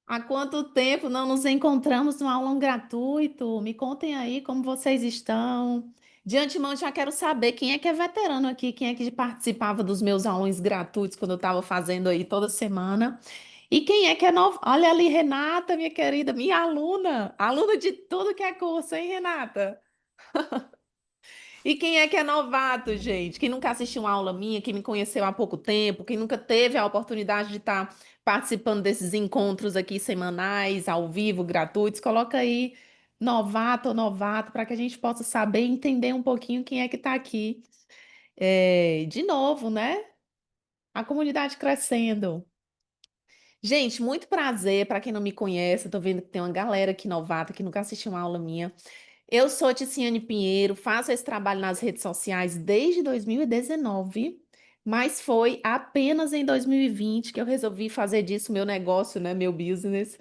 Há quanto tempo não nos encontramos no aulão gratuito? Me contem aí como vocês estão. De antemão, já quero saber quem é que é veterano aqui, quem é que participava dos meus aulões gratuitos quando eu estava fazendo aí toda semana. E quem é que é novo? Olha ali, Renata, minha querida, minha aluna, aluna de tudo que é curso, hein, Renata? E quem é que é novato, gente? Quem nunca assistiu uma aula minha, quem me conheceu há pouco tempo, quem nunca teve a oportunidade de estar participando desses encontros aqui semanais, ao vivo, gratuitos, coloca aí novato ou novato para que a gente possa saber e entender um pouquinho quem é que está aqui. De novo, né? A comunidade crescendo. Gente, muito prazer. Para quem não me conhece, eu tô vendo que tem uma galera aqui novata que nunca assistiu uma aula minha. Eu sou Ticiane Pinheiro, faço esse trabalho nas redes sociais desde 2019, mas foi apenas em 2020 que eu resolvi fazer disso meu negócio, né, meu business,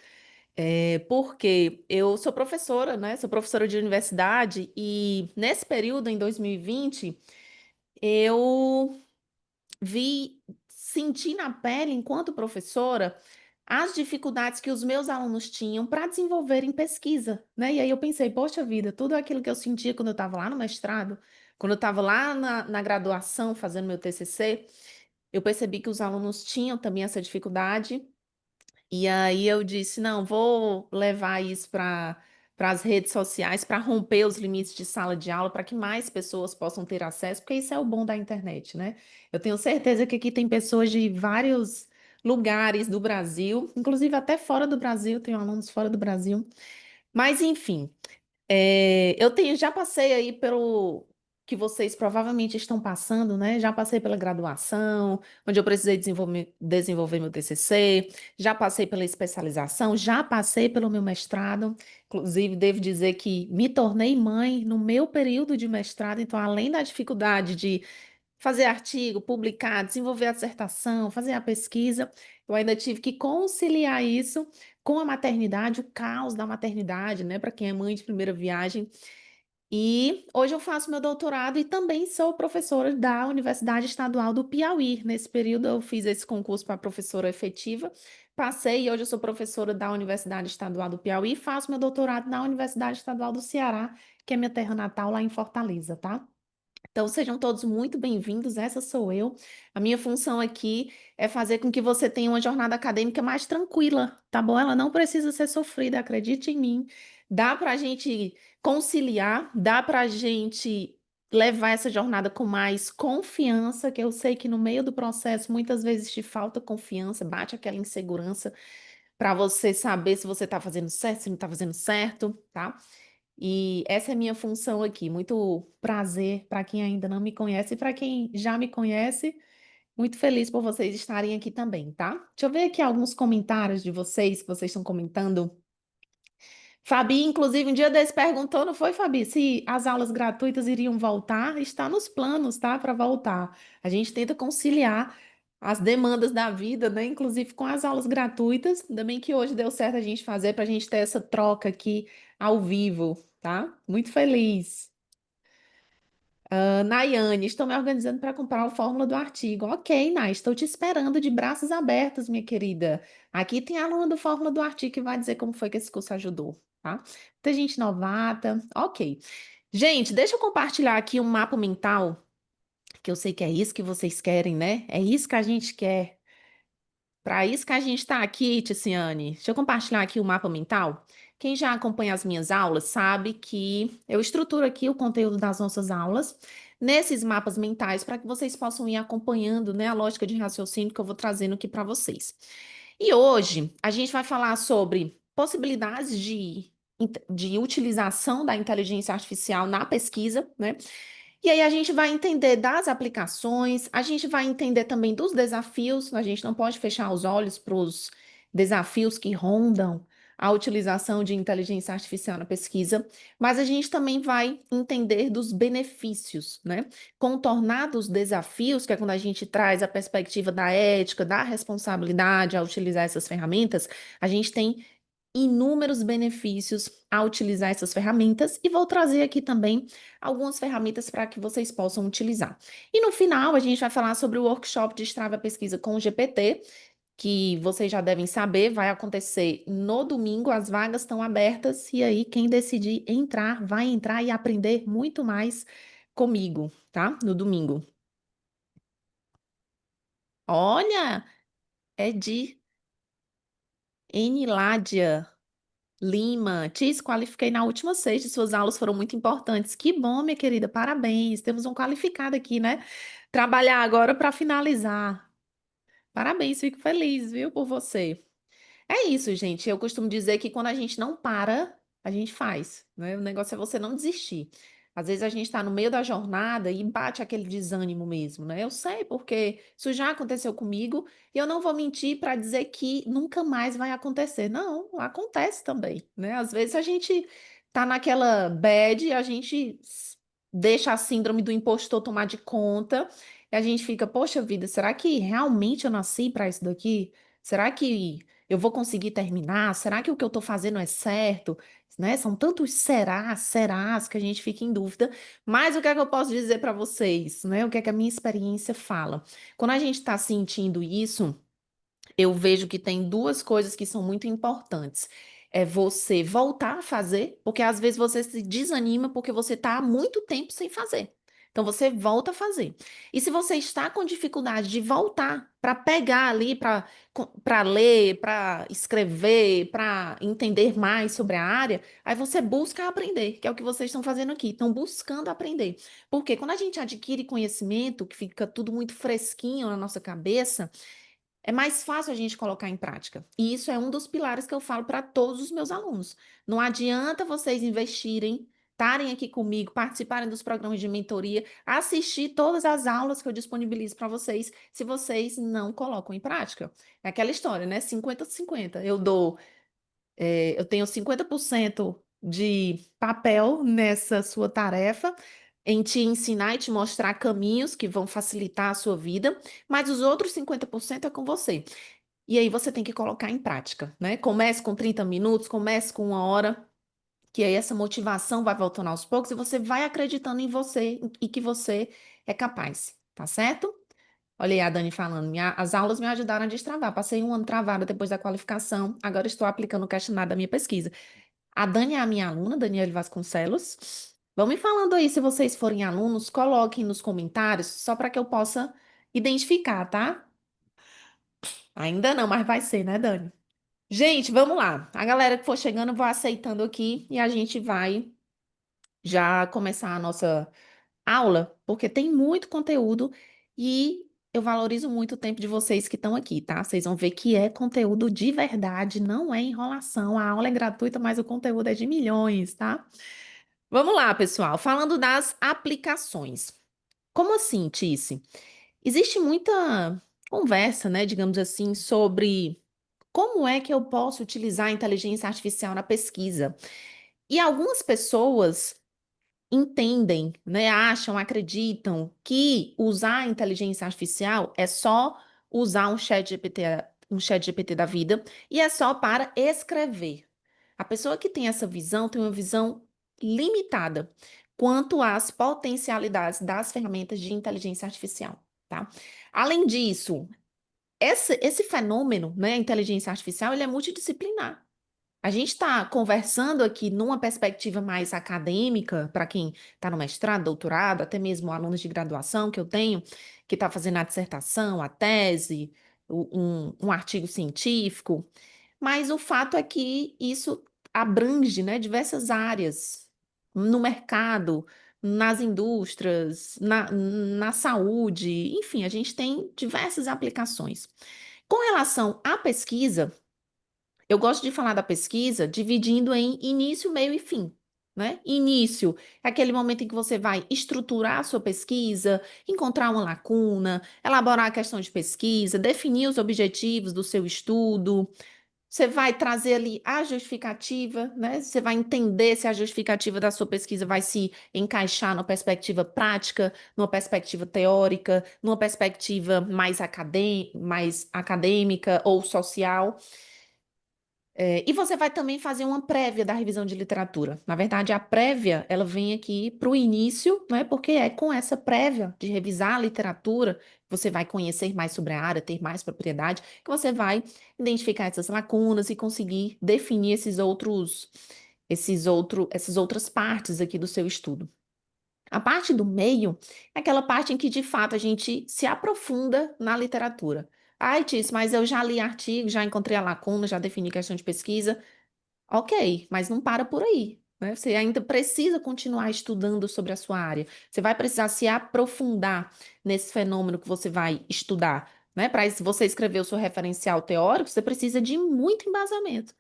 porque eu sou professora, né, sou professora de universidade e nesse período, em 2020, eu senti na pele, enquanto professora, as dificuldades que os meus alunos tinham para desenvolverem pesquisa, né? E aí eu pensei, poxa vida, tudo aquilo que eu sentia quando eu estava lá no mestrado, quando eu estava lá na graduação fazendo meu TCC, eu percebi que os alunos tinham também essa dificuldade e aí eu disse, não, vou levar isso para as redes sociais, para romper os limites de sala de aula, para que mais pessoas possam ter acesso, porque isso é o bom da internet, né? Eu tenho certeza que aqui tem pessoas de vários lugares do Brasil, inclusive até fora do Brasil, tenho alunos fora do Brasil. Mas enfim, eu já passei aí pelo que vocês provavelmente estão passando, né? Já passei pela graduação, onde eu precisei desenvolver meu TCC, já passei pela especialização, já passei pelo meu mestrado. Inclusive, devo dizer que me tornei mãe no meu período de mestrado, então, além da dificuldade de fazer artigo, publicar, desenvolver a dissertação, fazer a pesquisa, eu ainda tive que conciliar isso com a maternidade, o caos da maternidade, né, para quem é mãe de primeira viagem. E hoje eu faço meu doutorado e também sou professora da Universidade Estadual do Piauí. Nesse período eu fiz esse concurso para professora efetiva, passei e hoje eu sou professora da Universidade Estadual do Piauí e faço meu doutorado na Universidade Estadual do Ceará, que é minha terra natal lá em Fortaleza, tá? Então, sejam todos muito bem-vindos. Essa sou eu. A minha função aqui é fazer com que você tenha uma jornada acadêmica mais tranquila, tá bom? Ela não precisa ser sofrida, acredite em mim. Dá para a gente conciliar, dá para a gente levar essa jornada com mais confiança, que eu sei que no meio do processo muitas vezes te falta confiança, bate aquela insegurança para você saber se você está fazendo certo, se não está fazendo certo, tá? E essa é a minha função aqui. Muito prazer para quem ainda não me conhece e para quem já me conhece. Muito feliz por vocês estarem aqui também, tá? Deixa eu ver aqui alguns comentários de vocês que vocês estão comentando. Fabi, inclusive, um dia desse perguntou, não foi, Fabi, se as aulas gratuitas iriam voltar? Está nos planos, tá? Para voltar. A gente tenta conciliar as demandas da vida, né? Inclusive com as aulas gratuitas. Ainda bem que hoje deu certo a gente fazer para a gente ter essa troca aqui ao vivo, tá? Muito feliz. Nayane, estou me organizando para comprar a fórmula do artigo. Ok, Nay, estou te esperando de braços abertos, minha querida. Aqui tem a aluna do Fórmula do Artigo que vai dizer como foi que esse curso ajudou, tá? Tem gente novata. Ok. Gente, deixa eu compartilhar aqui um mapa mental, que eu sei que é isso que vocês querem, né? É isso que a gente quer. Para isso que a gente está aqui, Ticiane. Deixa eu compartilhar aqui o mapa mental. Quem já acompanha as minhas aulas sabe que eu estruturo aqui o conteúdo das nossas aulas nesses mapas mentais para que vocês possam ir acompanhando, né, a lógica de raciocínio que eu vou trazendo aqui para vocês. E hoje a gente vai falar sobre possibilidades de utilização da inteligência artificial na pesquisa, né? E aí a gente vai entender das aplicações, a gente vai entender também dos desafios, a gente não pode fechar os olhos para os desafios que rondam a utilização de inteligência artificial na pesquisa, mas a gente também vai entender dos benefícios, né? Contornar dos desafios, que é quando a gente traz a perspectiva da ética, da responsabilidade ao utilizar essas ferramentas, a gente tem inúmeros benefícios a utilizar essas ferramentas e vou trazer aqui também algumas ferramentas para que vocês possam utilizar. E no final, a gente vai falar sobre o workshop de Destrava Pesquisa com o GPT, que vocês já devem saber, vai acontecer no domingo, as vagas estão abertas, e aí quem decidir entrar, vai entrar e aprender muito mais comigo, tá? No domingo. Olha, é de Eniládia Lima. Te qualifiquei na última sexta, suas aulas foram muito importantes. Que bom, minha querida, parabéns. Temos um qualificado aqui, né? Trabalhar agora para finalizar. Parabéns, fico feliz, viu, por você. É isso, gente. Eu costumo dizer que quando a gente não para, a gente faz, né? O negócio é você não desistir. Às vezes a gente está no meio da jornada e bate aquele desânimo mesmo, né? Eu sei porque isso já aconteceu comigo e eu não vou mentir para dizer que nunca mais vai acontecer. Não, acontece também, né? Às vezes a gente tá naquela bad e a gente deixa a síndrome do impostor tomar de conta e a gente fica, poxa vida, será que realmente eu nasci para isso daqui? Será que eu vou conseguir terminar? Será que o que eu estou fazendo é certo? Né? São tantos serás que a gente fica em dúvida. Mas o que é que eu posso dizer para vocês, né? O que é que a minha experiência fala? Quando a gente está sentindo isso, eu vejo que tem duas coisas que são muito importantes. É você voltar a fazer, porque às vezes você se desanima porque você está há muito tempo sem fazer. Então você volta a fazer. E se você está com dificuldade de voltar para pegar ali, para ler, para escrever, para entender mais sobre a área, aí você busca aprender, que é o que vocês estão fazendo aqui. Estão buscando aprender. Porque quando a gente adquire conhecimento, que fica tudo muito fresquinho na nossa cabeça, é mais fácil a gente colocar em prática. E isso é um dos pilares que eu falo para todos os meus alunos. Não adianta vocês investirem, estarem aqui comigo, participarem dos programas de mentoria, assistir todas as aulas que eu disponibilizo para vocês, se vocês não colocam em prática. É aquela história, né? 50-50. Eu tenho 50% de papel nessa sua tarefa, em te ensinar e te mostrar caminhos que vão facilitar a sua vida, mas os outros 50% é com você. E aí você tem que colocar em prática, né? Comece com 30 minutos, comece com 1 hora, que aí essa motivação vai voltando aos poucos e você vai acreditando em você e que você é capaz, tá certo? Olha aí a Dani falando, as aulas me ajudaram a destravar. Passei 1 ano travada depois da qualificação, agora estou aplicando o questionário da minha pesquisa. A Dani é a minha aluna, Daniele Vasconcelos. Vão me falando aí, se vocês forem alunos, coloquem nos comentários, só para que eu possa identificar, tá? Ainda não, mas vai ser, né, Dani? Gente, vamos lá. A galera que for chegando, eu vou aceitando aqui e a gente vai já começar a nossa aula, porque tem muito conteúdo e eu valorizo muito o tempo de vocês que estão aqui, tá? Vocês vão ver que é conteúdo de verdade, não é enrolação. A aula é gratuita, mas o conteúdo é de milhões, tá? Vamos lá, pessoal. Falando das aplicações. Como assim, Tice? Existe muita conversa, né, digamos assim, sobre como é que eu posso utilizar a inteligência artificial na pesquisa. E algumas pessoas entendem, né, acham, acreditam que usar a inteligência artificial é só usar um chat GPT da vida e é só para escrever. A pessoa que tem essa visão tem uma visão limitada quanto às potencialidades das ferramentas de inteligência artificial, tá? Além disso, esse fenômeno, né, a inteligência artificial, ele é multidisciplinar. A gente está conversando aqui numa perspectiva mais acadêmica, para quem está no mestrado, doutorado, até mesmo alunos de graduação que eu tenho, que está fazendo a dissertação, a tese, um artigo científico, mas o fato é que isso abrange, né, diversas áreas no mercado, nas indústrias, na saúde, enfim, a gente tem diversas aplicações. Com relação à pesquisa, eu gosto de falar da pesquisa dividindo em início, meio e fim, né? Início é aquele momento em que você vai estruturar a sua pesquisa, encontrar uma lacuna, elaborar a questão de pesquisa, definir os objetivos do seu estudo. Você vai trazer ali a justificativa, né? Você vai entender se a justificativa da sua pesquisa vai se encaixar numa perspectiva prática, numa perspectiva teórica, numa perspectiva mais acadêmica ou social. E você vai também fazer uma prévia da revisão de literatura. Na verdade, a prévia, ela vem aqui para o início, né? Porque é com essa prévia de revisar a literatura você vai conhecer mais sobre a área, ter mais propriedade, que você vai identificar essas lacunas e conseguir definir essas outras partes aqui do seu estudo. A parte do meio é aquela parte em que, de fato, a gente se aprofunda na literatura. Ai, Tis, mas eu já li artigo, já encontrei a lacuna, já defini questão de pesquisa. Ok, mas não para por aí, né? Você ainda precisa continuar estudando sobre a sua área. Você vai precisar se aprofundar nesse fenômeno que você vai estudar, né? Para você escrever o seu referencial teórico, você precisa de muito embasamento.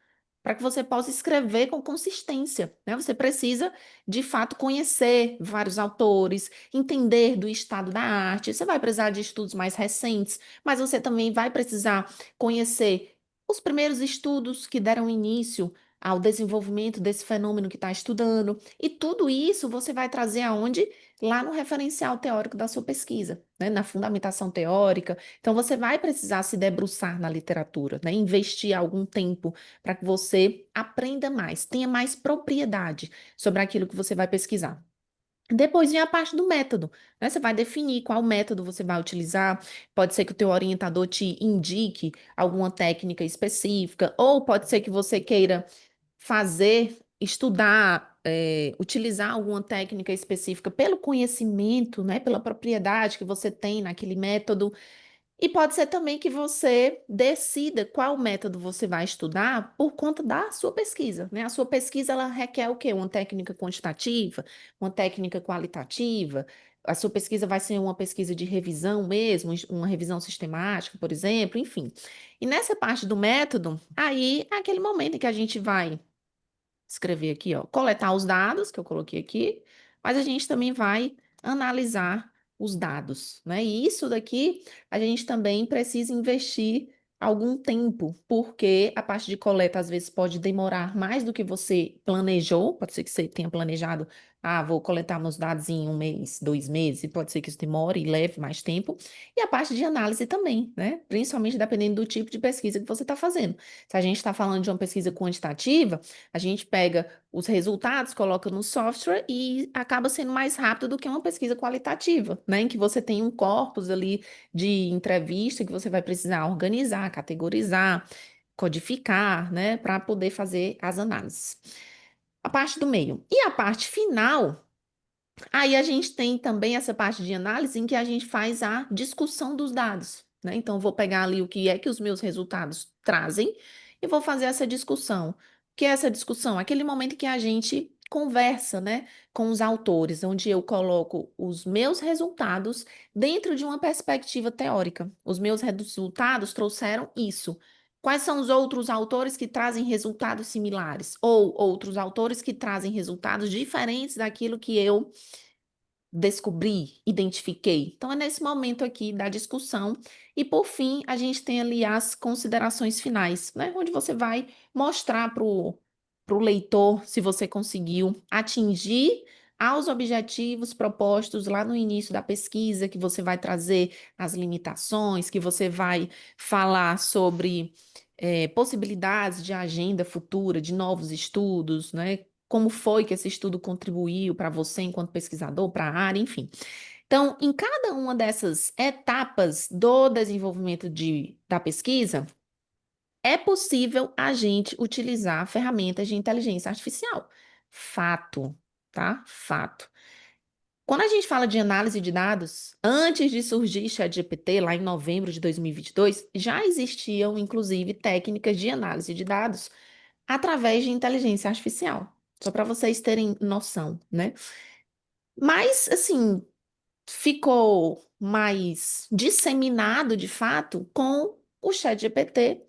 Para que você possa escrever com consistência, né? Você precisa, de fato, conhecer vários autores, entender do estado da arte. Você vai precisar de estudos mais recentes, mas você também vai precisar conhecer os primeiros estudos que deram início ao desenvolvimento desse fenômeno que está estudando. E tudo isso você vai trazer aonde? Lá no referencial teórico da sua pesquisa, né? Na fundamentação teórica. Então, você vai precisar se debruçar na literatura, né? Investir algum tempo para que você aprenda mais, tenha mais propriedade sobre aquilo que você vai pesquisar. Depois vem a parte do método, né? Você vai definir qual método você vai utilizar. Pode ser que o teu orientador te indique alguma técnica específica, ou pode ser que você queira fazer, estudar, utilizar alguma técnica específica pelo conhecimento, né, pela propriedade que você tem naquele método. E pode ser também que você decida qual método você vai estudar por conta da sua pesquisa, né? A sua pesquisa, ela requer o quê? Uma técnica quantitativa, uma técnica qualitativa. A sua pesquisa vai ser uma pesquisa de revisão mesmo, uma revisão sistemática, por exemplo, enfim. E nessa parte do método, aí é aquele momento em que a gente vai escrever aqui, ó, coletar os dados que eu coloquei aqui, mas a gente também vai analisar os dados, né? E isso daqui a gente também precisa investir algum tempo, porque a parte de coleta às vezes pode demorar mais do que você planejou, pode ser que você tenha planejado, vou coletar meus dados em 1 mês, 2 meses, e pode ser que isso demore e leve mais tempo, e a parte de análise também, né? Principalmente dependendo do tipo de pesquisa que você está fazendo. Se a gente está falando de uma pesquisa quantitativa, a gente pega os resultados, coloca no software e acaba sendo mais rápido do que uma pesquisa qualitativa, né? Em que você tem um corpus ali de entrevista que você vai precisar organizar, categorizar, codificar, né? Para poder fazer as análises. A parte do meio. E a parte final. Aí a gente tem também essa parte de análise em que a gente faz a discussão dos dados, né? Então, vou pegar ali o que é que os meus resultados trazem e vou fazer essa discussão. O que é essa discussão? Aquele momento em que a gente conversa, né, com os autores, onde eu coloco os meus resultados dentro de uma perspectiva teórica. Os meus resultados trouxeram isso. Quais são os outros autores que trazem resultados similares? Ou outros autores que trazem resultados diferentes daquilo que eu descobri, identifiquei. Então, é nesse momento aqui da discussão. E, por fim, a gente tem ali as considerações finais, né? Onde você vai mostrar para o leitor se você conseguiu atingir aos objetivos propostos lá no início da pesquisa, que você vai trazer as limitações, que você vai falar sobre possibilidades de agenda futura, de novos estudos, né? Como foi que esse estudo contribuiu para você enquanto pesquisador, para a área, enfim. Então, em cada uma dessas etapas do desenvolvimento da pesquisa, é possível a gente utilizar ferramentas de inteligência artificial. Fato, tá? Fato. Quando a gente fala de análise de dados, antes de surgir ChatGPT, lá em novembro de 2022, já existiam, inclusive, técnicas de análise de dados através de inteligência artificial. Só para vocês terem noção, né? Mas, assim, ficou mais disseminado, de fato, com o ChatGPT.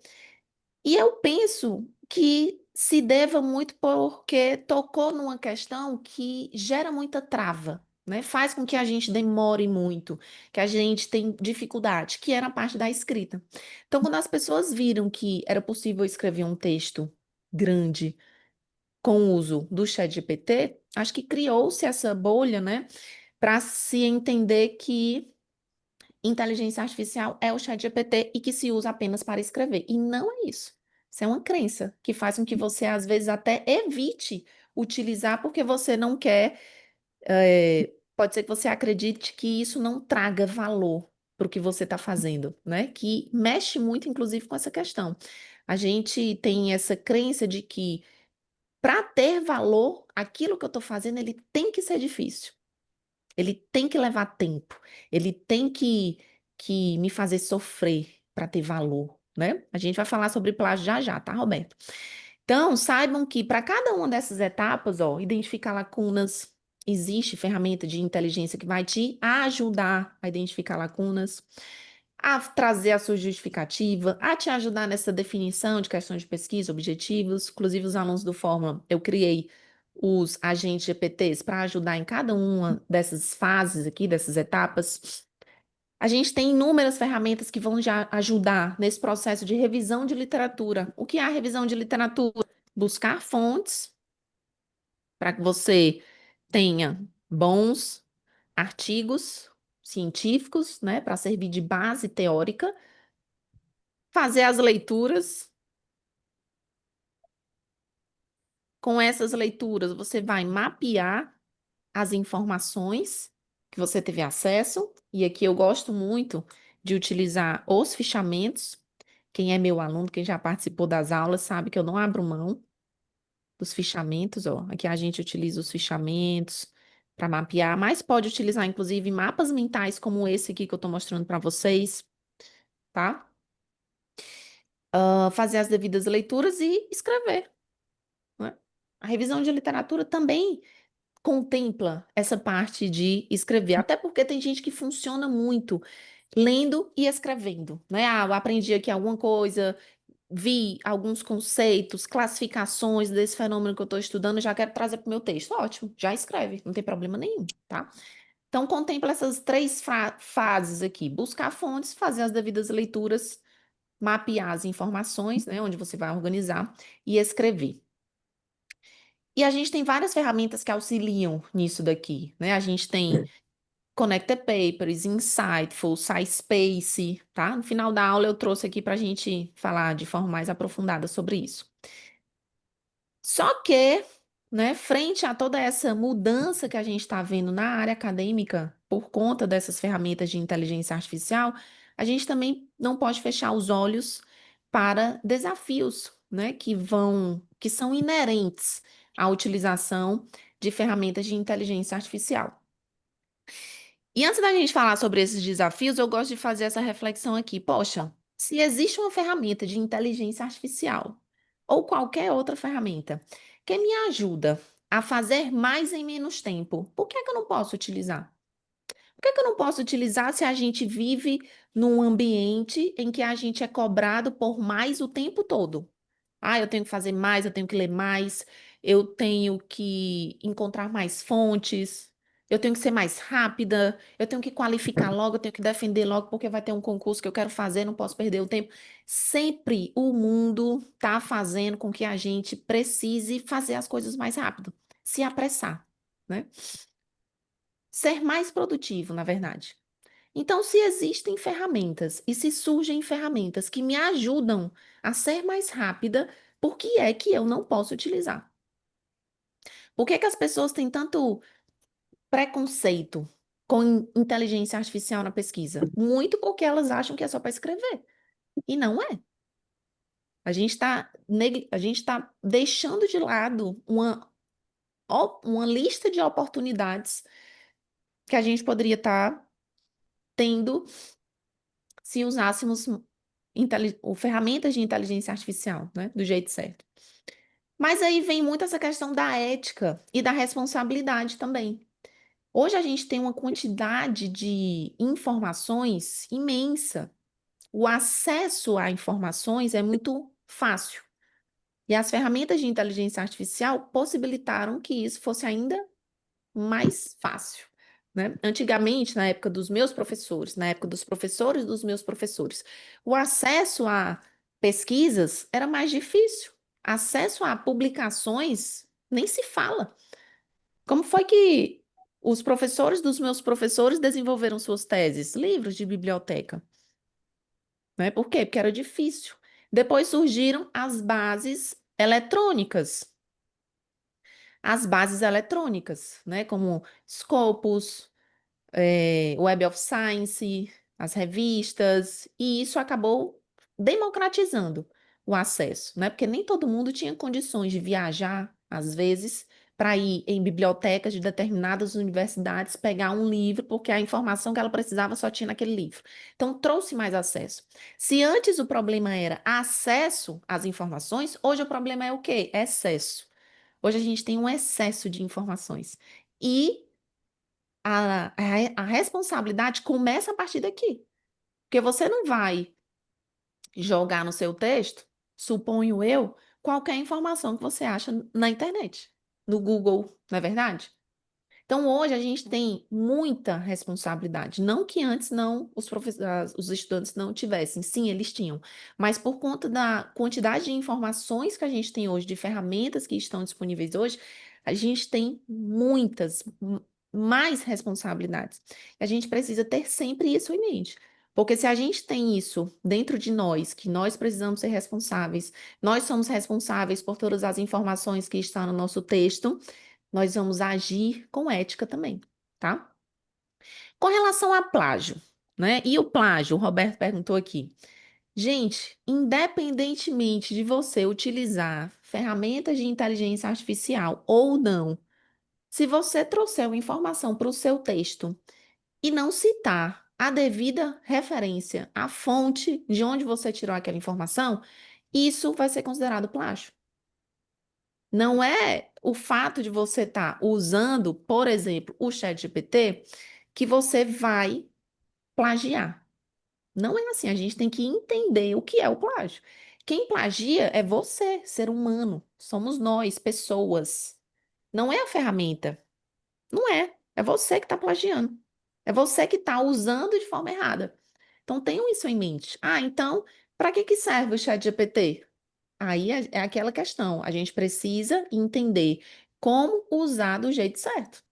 E eu penso que se deva muito porque tocou numa questão que gera muita trava, né? Faz com que a gente demore muito, que a gente tem dificuldade, que era a parte da escrita. Então, quando as pessoas viram que era possível escrever um texto grande com o uso do ChatGPT, acho que criou-se essa bolha, né, para se entender que inteligência artificial é o ChatGPT e que se usa apenas para escrever. E não é isso. Isso é uma crença que faz com que você, às vezes, até evite utilizar porque você não quer. Pode ser que você acredite que isso não traga valor. para o que você está fazendo, né? Que mexe muito, inclusive, com essa questão. A gente tem essa crença de que para ter valor, aquilo que eu estou fazendo, ele tem que ser difícil. Ele tem que levar tempo. Ele tem que me fazer sofrer para ter valor, né? A gente vai falar sobre plágio já já, tá, Roberto? Então, saibam que para cada uma dessas etapas, ó, identificar lacunas, existe ferramenta de inteligência que vai te ajudar a identificar lacunas, a trazer a sua justificativa, a te ajudar nessa definição de questões de pesquisa, objetivos. Inclusive, os alunos do Fórmula, eu criei os agentes GPTs para ajudar em cada uma dessas fases aqui, dessas etapas. A gente tem inúmeras ferramentas que vão já ajudar nesse processo de revisão de literatura. O que é a revisão de literatura? Buscar fontes para que você tenha bons artigos científicos, né, para servir de base teórica, fazer as leituras. Com essas leituras, você vai mapear as informações que você teve acesso, e aqui eu gosto muito de utilizar os fichamentos. Quem é meu aluno, quem já participou das aulas, sabe que eu não abro mão dos fichamentos, ó. Aqui a gente utiliza os fichamentos para mapear, mas pode utilizar, inclusive, mapas mentais como esse aqui que eu estou mostrando para vocês, tá? Fazer as devidas leituras e escrever, né? A revisão de literatura também contempla essa parte de escrever, até porque tem gente que funciona muito lendo e escrevendo, né? Ah, eu aprendi aqui alguma coisa, vi alguns conceitos, classificações desse fenômeno que eu estou estudando, já quero trazer para o meu texto. Ótimo, já escreve, não tem problema nenhum, tá? Então, contempla essas três fases aqui: buscar fontes, fazer as devidas leituras, mapear as informações, né, onde você vai organizar, e escrever. E a gente tem várias ferramentas que auxiliam nisso daqui, né? A gente tem Connected Papers, Insightful, SciSpace, tá? No final da aula eu trouxe aqui para a gente falar de forma mais aprofundada sobre isso. Só que, né, frente a toda essa mudança que a gente está vendo na área acadêmica, por conta dessas ferramentas de inteligência artificial, a gente também não pode fechar os olhos para desafios, né, que são inerentes à utilização de ferramentas de inteligência artificial. E antes da gente falar sobre esses desafios, eu gosto de fazer essa reflexão aqui. Poxa, se existe uma ferramenta de inteligência artificial ou qualquer outra ferramenta que me ajuda a fazer mais em menos tempo, por que é que eu não posso utilizar? Por que é que eu não posso utilizar se a gente vive num ambiente em que a gente é cobrado por mais o tempo todo? Ah, eu tenho que fazer mais, eu tenho que ler mais, eu tenho que encontrar mais fontes, eu tenho que ser mais rápida, eu tenho que qualificar logo, eu tenho que defender logo, porque vai ter um concurso que eu quero fazer, não posso perder o tempo. Sempre o mundo está fazendo com que a gente precise fazer as coisas mais rápido, se apressar, né? Ser mais produtivo, na verdade. Então, se existem ferramentas e se surgem ferramentas que me ajudam a ser mais rápida, por que é que eu não posso utilizar? Por que é que as pessoas têm tanto preconceito com inteligência artificial na pesquisa? Muito porque elas acham que é só para escrever. E não é. A gente tá deixando de lado uma lista de oportunidades que a gente poderia estar tendo se usássemos ferramentas de inteligência artificial, né, do jeito certo. Mas aí vem muito essa questão da ética e da responsabilidade também. Hoje a gente tem uma quantidade de informações imensa. O acesso a informações é muito fácil. E as ferramentas de inteligência artificial possibilitaram que isso fosse ainda mais fácil, né? Antigamente, na época dos meus professores, na época dos professores dos meus professores, o acesso a pesquisas era mais difícil. Acesso a publicações nem se fala. Como foi que os professores dos meus professores desenvolveram suas teses? Livros de biblioteca, né? Por quê? Porque era difícil. Depois surgiram as bases eletrônicas. As bases eletrônicas, né? Como Scopus, Web of Science, as revistas, e isso acabou democratizando o acesso, né? Porque nem todo mundo tinha condições de viajar, às vezes, para ir em bibliotecas de determinadas universidades pegar um livro, porque a informação que ela precisava só tinha naquele livro. Então, trouxe mais acesso. Se antes o problema era acesso às informações, hoje o problema é o quê? Excesso. Hoje a gente tem um excesso de informações. E a responsabilidade começa a partir daqui. Porque você não vai jogar no seu texto, suponho eu, qualquer informação que você acha na internet, no Google, não é verdade? Então, hoje a gente tem muita responsabilidade. Não que antes não os estudantes não tivessem, sim, eles tinham, mas por conta da quantidade de informações que a gente tem hoje, de ferramentas que estão disponíveis hoje, a gente tem muitas mais responsabilidades. A gente precisa ter sempre isso em mente. Porque se a gente tem isso dentro de nós, que nós precisamos ser responsáveis, nós somos responsáveis por todas as informações que estão no nosso texto, nós vamos agir com ética também, tá? Com relação a plágio, né? E o plágio, o Roberto perguntou aqui. Gente, independentemente de você utilizar ferramentas de inteligência artificial ou não, se você trouxer uma informação para o seu texto e não citar a devida referência, a fonte de onde você tirou aquela informação, isso vai ser considerado plágio. Não é o fato de você estar usando, por exemplo, o ChatGPT, que você vai plagiar. Não é assim, a gente tem que entender o que é o plágio. Quem plagia é você, ser humano. Somos nós, pessoas. Não é a ferramenta. Não é. É você que está plagiando. É você que está usando de forma errada. Então, tenham isso em mente. Ah, então, para que que serve o ChatGPT? Aí é aquela questão, a gente precisa entender como usar do jeito certo.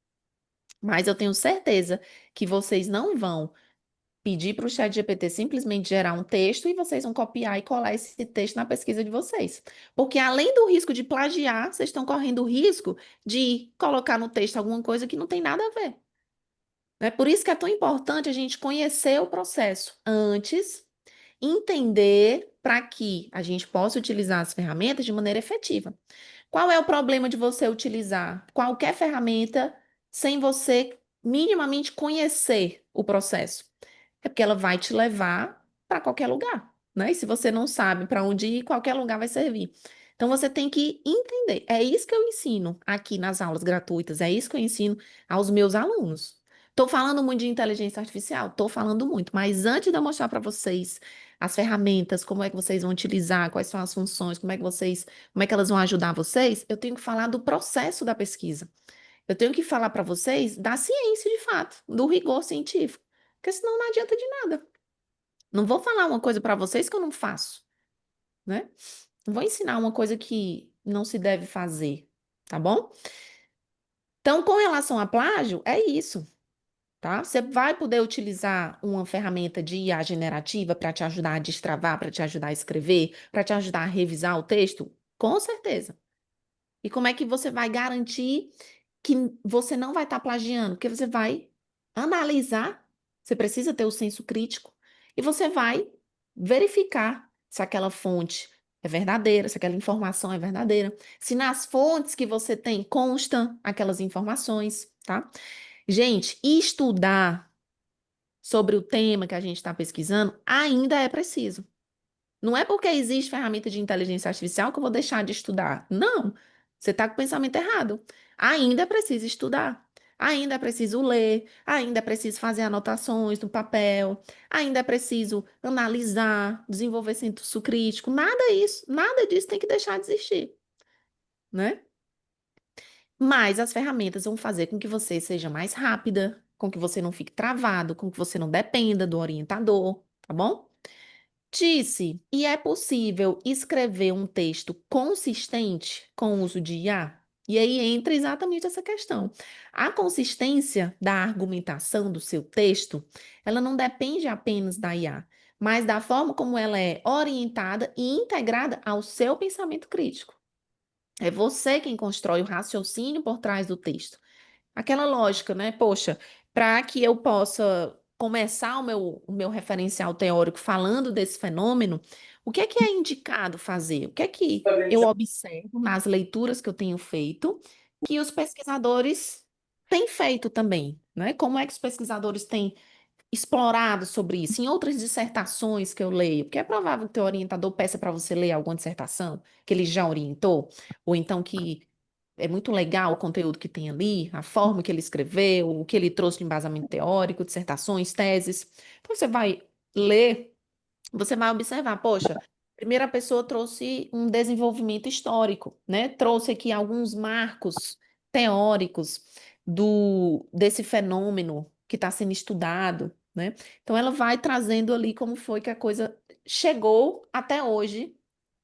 Mas eu tenho certeza que vocês não vão pedir para o ChatGPT simplesmente gerar um texto e vocês vão copiar e colar esse texto na pesquisa de vocês. Porque além do risco de plagiar, vocês estão correndo o risco de colocar no texto alguma coisa que não tem nada a ver. É por isso que é tão importante a gente conhecer o processo antes, entender para que a gente possa utilizar as ferramentas de maneira efetiva. Qual é o problema de você utilizar qualquer ferramenta sem você minimamente conhecer o processo? É porque ela vai te levar para qualquer lugar, né? E se você não sabe para onde ir, qualquer lugar vai servir. Então você tem que entender. É isso que eu ensino aqui nas aulas gratuitas, é isso que eu ensino aos meus alunos. Estou falando muito de inteligência artificial? Estou falando muito, mas antes de eu mostrar para vocês as ferramentas, como é que vocês vão utilizar, quais são as funções, como é que elas vão ajudar vocês, eu tenho que falar do processo da pesquisa. Eu tenho que falar para vocês da ciência de fato, do rigor científico, porque senão não adianta de nada. Não vou falar uma coisa para vocês que eu não faço, né? Não vou ensinar uma coisa que não se deve fazer, tá bom? Então, com relação a plágio, é isso. Tá? Você vai poder utilizar uma ferramenta de IA generativa para te ajudar a destravar, para te ajudar a escrever, para te ajudar a revisar o texto? Com certeza. E como é que você vai garantir que você não vai estar plagiando? Porque você vai analisar, você precisa ter o senso crítico, e você vai verificar se aquela fonte é verdadeira, se aquela informação é verdadeira, se nas fontes que você tem constam aquelas informações, tá? Gente, estudar sobre o tema que a gente está pesquisando ainda é preciso. Não é porque existe ferramenta de inteligência artificial que eu vou deixar de estudar. Não, você está com o pensamento errado. Ainda é preciso estudar. Ainda é preciso ler, ainda é preciso fazer anotações no papel, ainda é preciso analisar, desenvolver senso crítico. Nada disso tem que deixar de existir, né? Mas as ferramentas vão fazer com que você seja mais rápida, com que você não fique travado, com que você não dependa do orientador, tá bom? Disse, e é possível escrever um texto consistente com o uso de IA? E aí entra exatamente essa questão. A consistência da argumentação do seu texto, ela não depende apenas da IA, mas da forma como ela é orientada e integrada ao seu pensamento crítico. É você quem constrói o raciocínio por trás do texto. Aquela lógica, né? Poxa, para que eu possa começar o meu referencial teórico falando desse fenômeno, o que é indicado fazer? O que é que eu observo nas leituras que eu tenho feito, que os pesquisadores têm feito também, né? Como é que os pesquisadores têm explorado sobre isso em outras dissertações que eu leio? Porque é provável que o teu orientador peça para você ler alguma dissertação que ele já orientou, ou então que é muito legal o conteúdo que tem ali, a forma que ele escreveu, o que ele trouxe de embasamento teórico, dissertações, teses. Então você vai ler, você vai observar, poxa, a primeira pessoa trouxe um desenvolvimento histórico, né? Trouxe aqui alguns marcos teóricos desse fenômeno que está sendo estudado, né? Então ela vai trazendo ali como foi que a coisa chegou até hoje,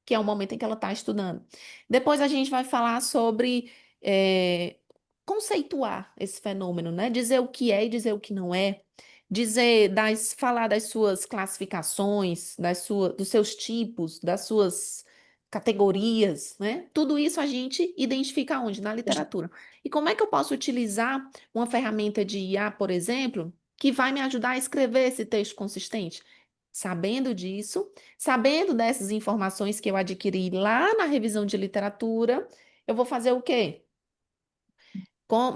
que é o momento em que ela está estudando. Depois a gente vai falar sobre eh, conceituar esse fenômeno, né? Dizer o que é e dizer o que não é, falar das suas classificações, dos seus tipos, das suas categorias, né? Tudo isso a gente identifica onde? Na literatura. E como é que eu posso utilizar uma ferramenta de IA, por exemplo, que vai me ajudar a escrever esse texto consistente? Sabendo disso, sabendo dessas informações que eu adquiri lá na revisão de literatura, eu vou fazer o quê?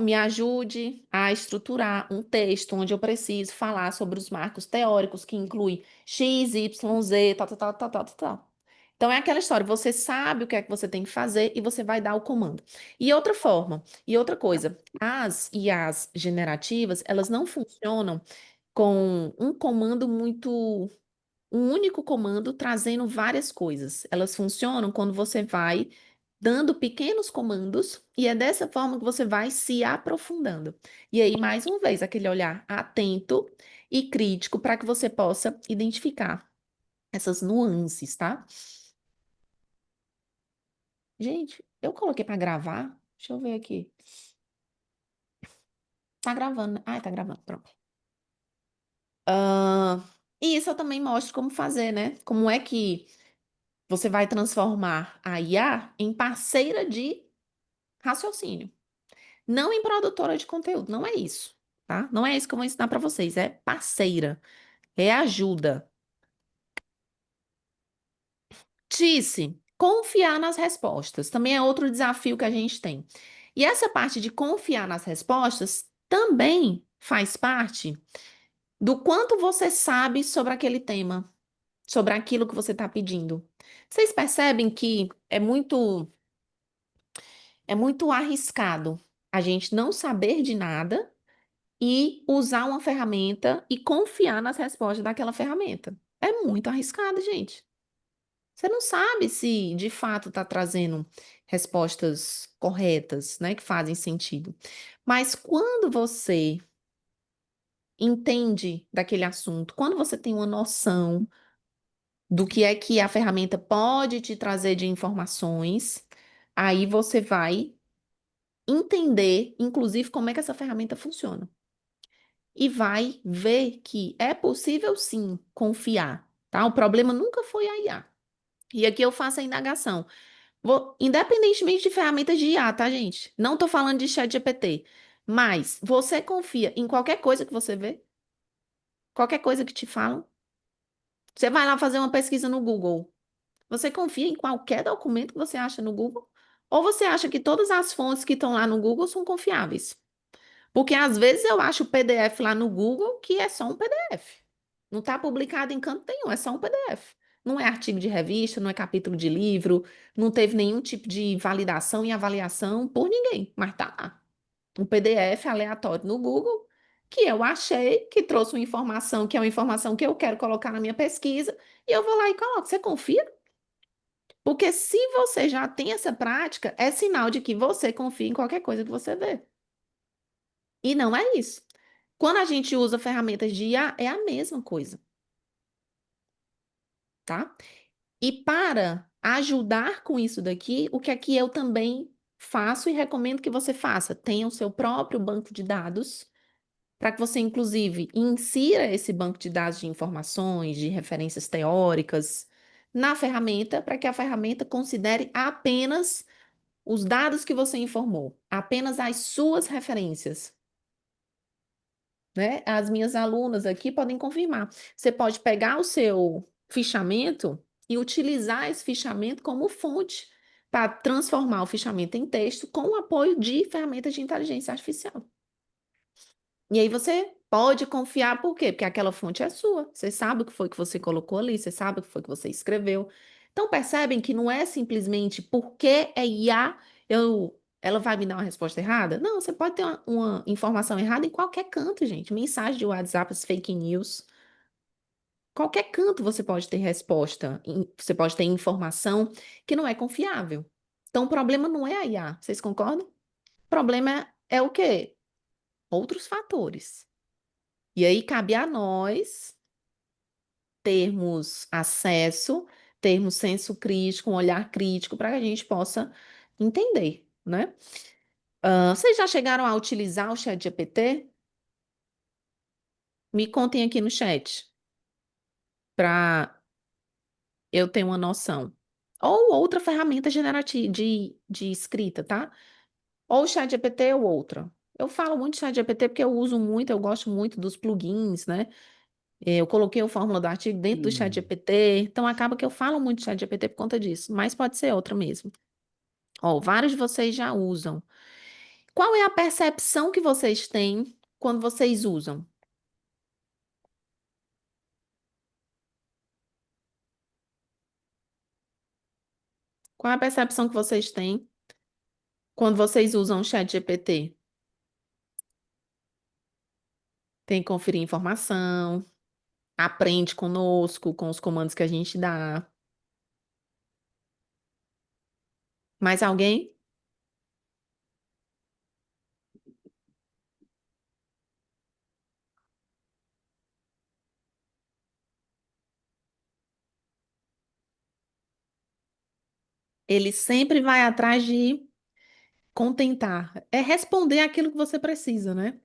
Me ajude a estruturar um texto onde eu preciso falar sobre os marcos teóricos, que inclui X, Y, Z, tal, tal, tal, tal, tal, tal, tal. Então é aquela história, você sabe o que é que você tem que fazer e você vai dar o comando. E outra forma, e outra coisa, as IAs generativas, elas não funcionam com um comando muito um único comando trazendo várias coisas. Elas funcionam quando você vai dando pequenos comandos e é dessa forma que você vai se aprofundando. E aí, mais uma vez, aquele olhar atento e crítico para que você possa identificar essas nuances, tá? Gente, eu coloquei para gravar. Deixa eu ver aqui. Tá gravando, né? Ai, tá gravando, pronto. Ah, e isso eu também mostro como fazer, né? Como é que você vai transformar a IA em parceira de raciocínio, não em produtora de conteúdo, não é isso, tá? Não é isso que eu vou ensinar para vocês, é parceira, é ajuda. Tice, confiar nas respostas, também é outro desafio que a gente tem. E essa parte de confiar nas respostas também faz parte do quanto você sabe sobre aquele tema, sobre aquilo que você está pedindo. Vocês percebem que é muito arriscado a gente não saber de nada e usar uma ferramenta e confiar nas respostas daquela ferramenta. É muito arriscado, gente. Você não sabe se de fato está trazendo respostas corretas, né, que fazem sentido. Mas quando você entende daquele assunto, quando você tem uma noção do que é que a ferramenta pode te trazer de informações, aí você vai entender, inclusive, como é que essa ferramenta funciona. E vai ver que é possível sim confiar, tá? O problema nunca foi a IA. E aqui eu faço a indagação. Independentemente de ferramentas de IA, tá, gente? Não tô falando de chat GPT. Mas você confia em qualquer coisa que você vê? Qualquer coisa que te falam? Você vai lá fazer uma pesquisa no Google. Você confia em qualquer documento que você acha no Google? Ou você acha que todas as fontes que estão lá no Google são confiáveis? Porque às vezes eu acho o PDF lá no Google que é só um PDF. Não está publicado em canto nenhum, é só um PDF. Não é artigo de revista, não é capítulo de livro, não teve nenhum tipo de validação e avaliação por ninguém, mas tá lá. Um PDF aleatório no Google que eu achei, que trouxe uma informação que é uma informação que eu quero colocar na minha pesquisa e eu vou lá e coloco. Você confia? Porque se você já tem essa prática, é sinal de que você confia em qualquer coisa que você vê. E não é isso. Quando a gente usa ferramentas de IA, é a mesma coisa, tá? E para ajudar com isso daqui, o que aqui eu também faço e recomendo que você faça? Tenha o seu próprio banco de dados, para que você, inclusive, insira esse banco de dados de informações, de referências teóricas, na ferramenta, para que a ferramenta considere apenas os dados que você informou, apenas as suas referências. né? As minhas alunas aqui podem confirmar. Você pode pegar o seu fichamento e utilizar esse fichamento como fonte para transformar o fichamento em texto com o apoio de ferramentas de inteligência artificial. E aí você pode confiar, por quê? Porque aquela fonte é sua. Você sabe o que foi que você colocou ali, você sabe o que foi que você escreveu. Então percebem que não é simplesmente porque é IA, ela vai me dar uma resposta errada? Não, você pode ter uma informação errada em qualquer canto, gente. Mensagem de WhatsApp, as fake news. Qualquer canto você pode ter resposta, você pode ter informação que não é confiável. Então o problema não é a IA, vocês concordam? O problema é o quê? Outros fatores. E aí cabe a nós termos acesso, termos senso crítico, um olhar crítico para que a gente possa entender, né? Vocês já chegaram a utilizar o chat GPT? Me contem aqui no chat para eu ter uma noção. Ou outra ferramenta generativa de escrita, tá? Ou o chat GPT ou outra. Eu falo muito de chat GPT porque eu uso muito, eu gosto muito dos plugins, né? Eu coloquei o fórmula do artigo dentro do chat Hum. GPT, então acaba que eu falo muito de chat GPT por conta disso, mas pode ser outra mesmo. Ó, vários de vocês já usam. Qual é a percepção que vocês têm quando vocês usam? Qual é a percepção que vocês têm quando vocês usam o chat GPT? Tem que conferir informação, aprende conosco, com os comandos que a gente dá. Mais alguém? Ele sempre vai atrás de contentar, é responder aquilo que você precisa, né?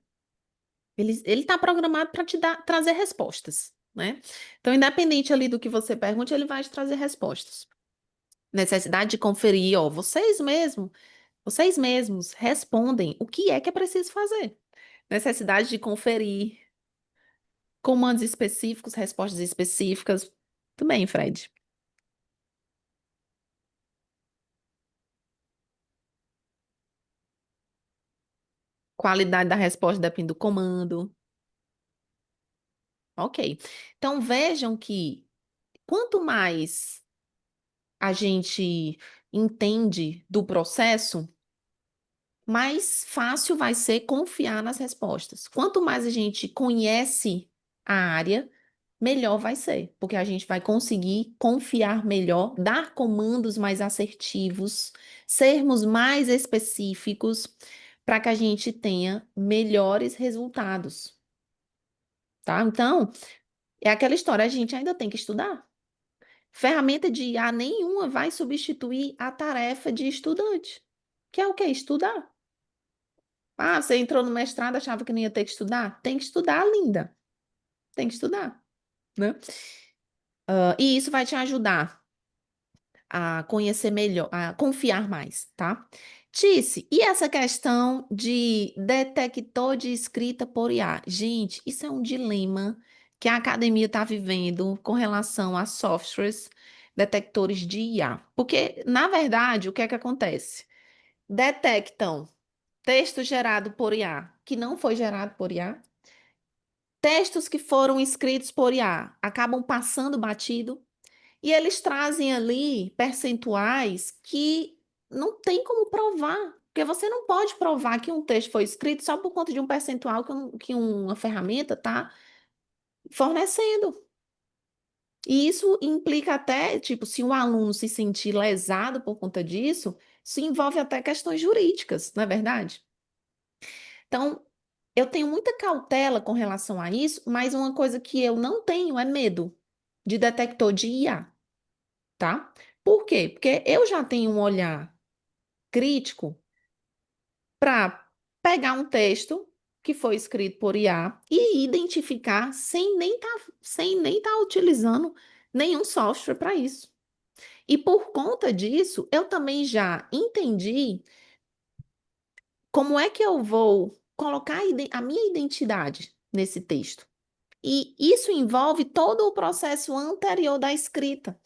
Ele está programado para te dar, trazer respostas, né? Então, independente ali do que você pergunte, ele vai te trazer respostas. Necessidade de conferir, ó, vocês mesmos respondem o que é preciso fazer. Necessidade de conferir comandos específicos, respostas específicas. Tudo bem, Fred. Qualidade da resposta depende do comando. Ok. Então, vejam que quanto mais a gente entende do processo, mais fácil vai ser confiar nas respostas. Quanto mais a gente conhece a área, melhor vai ser, porque a gente vai conseguir confiar melhor, dar comandos mais assertivos, sermos mais específicos para que a gente tenha melhores resultados, tá? Então, é aquela história, a gente ainda tem que estudar. Ferramenta de IA nenhuma vai substituir a tarefa de estudante, que é o quê? Estudar. Ah, você entrou no mestrado, achava que não ia ter que estudar? Tem que estudar, linda. Tem que estudar, né? E isso vai te ajudar a conhecer melhor, a confiar mais, tá? Tice, e essa questão de detector de escrita por IA? Gente, isso é um dilema que a academia está vivendo com relação a softwares detectores de IA. Porque, na verdade, o que é que acontece? Detectam texto gerado por IA que não foi gerado por IA, textos que foram escritos por IA acabam passando batido e eles trazem ali percentuais que não tem como provar. Porque você não pode provar que um texto foi escrito só por conta de um percentual que uma ferramenta está fornecendo. E isso implica até, tipo, se um aluno se sentir lesado por conta disso, isso envolve até questões jurídicas, não é verdade? Então, eu tenho muita cautela com relação a isso, mas uma coisa que eu não tenho é medo de detector de IA, tá? Por quê? Porque eu já tenho um olhar crítico para pegar um texto que foi escrito por IA e identificar sem nem tá utilizando nenhum software para isso. E por conta disso, eu também já entendi como é que eu vou colocar a minha identidade nesse texto. E isso envolve todo o processo anterior da escrita.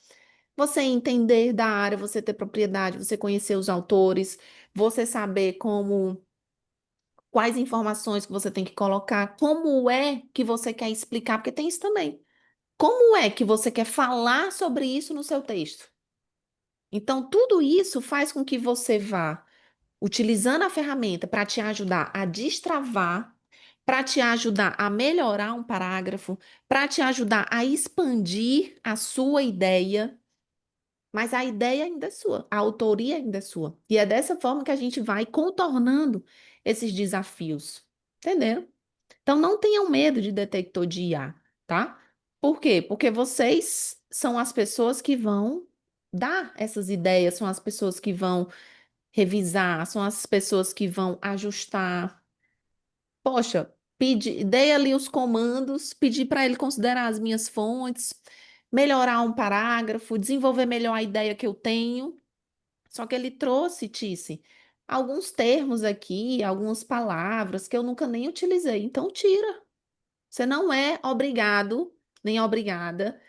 Você entender da área, você ter propriedade, você conhecer os autores, você saber como, quais informações que você tem que colocar, como é que você quer explicar, porque tem isso também. Como é que você quer falar sobre isso no seu texto? Então, tudo isso faz com que você vá utilizando a ferramenta para te ajudar a destravar, para te ajudar a melhorar um parágrafo, para te ajudar a expandir a sua ideia, mas a ideia ainda é sua, a autoria ainda é sua. E é dessa forma que a gente vai contornando esses desafios. Entendeu? Então não tenham medo de detector de IA, tá? Por quê? Porque vocês são as pessoas que vão dar essas ideias, são as pessoas que vão revisar, são as pessoas que vão ajustar. Poxa, dei ali os comandos, pedi para ele considerar as minhas fontes, melhorar um parágrafo, desenvolver melhor a ideia que eu tenho. Só que ele trouxe, Tice, alguns termos aqui, algumas palavras que eu nunca nem utilizei. Então, tira. Você não é obrigado, nem obrigada,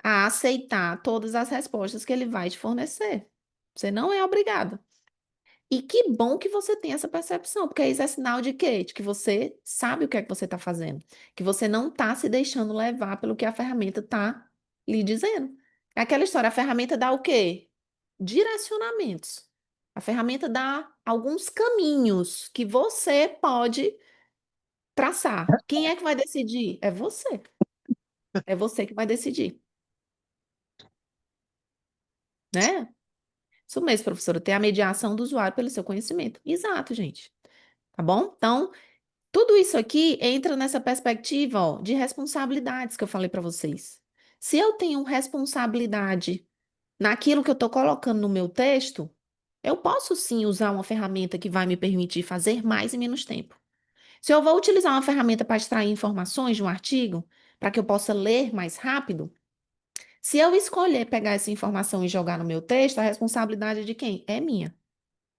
a aceitar todas as respostas que ele vai te fornecer. Você não é obrigado. E que bom que você tem essa percepção, porque isso é sinal de quê? De que você sabe o que é que você está fazendo, que você não está se deixando levar pelo que a ferramenta está lhe dizendo. É aquela história, a ferramenta dá o quê? Direcionamentos. A ferramenta dá alguns caminhos que você pode traçar. Quem é que vai decidir? É você. É você que vai decidir, né? Isso mesmo, professora, ter a mediação do usuário pelo seu conhecimento. Exato, gente. Tá bom? Então, tudo isso aqui entra nessa perspectiva, ó, de responsabilidades que eu falei para vocês. Se eu tenho responsabilidade naquilo que eu estou colocando no meu texto, eu posso sim usar uma ferramenta que vai me permitir fazer mais em menos tempo. Se eu vou utilizar uma ferramenta para extrair informações de um artigo, para que eu possa ler mais rápido, se eu escolher pegar essa informação e jogar no meu texto, a responsabilidade é de quem? É minha.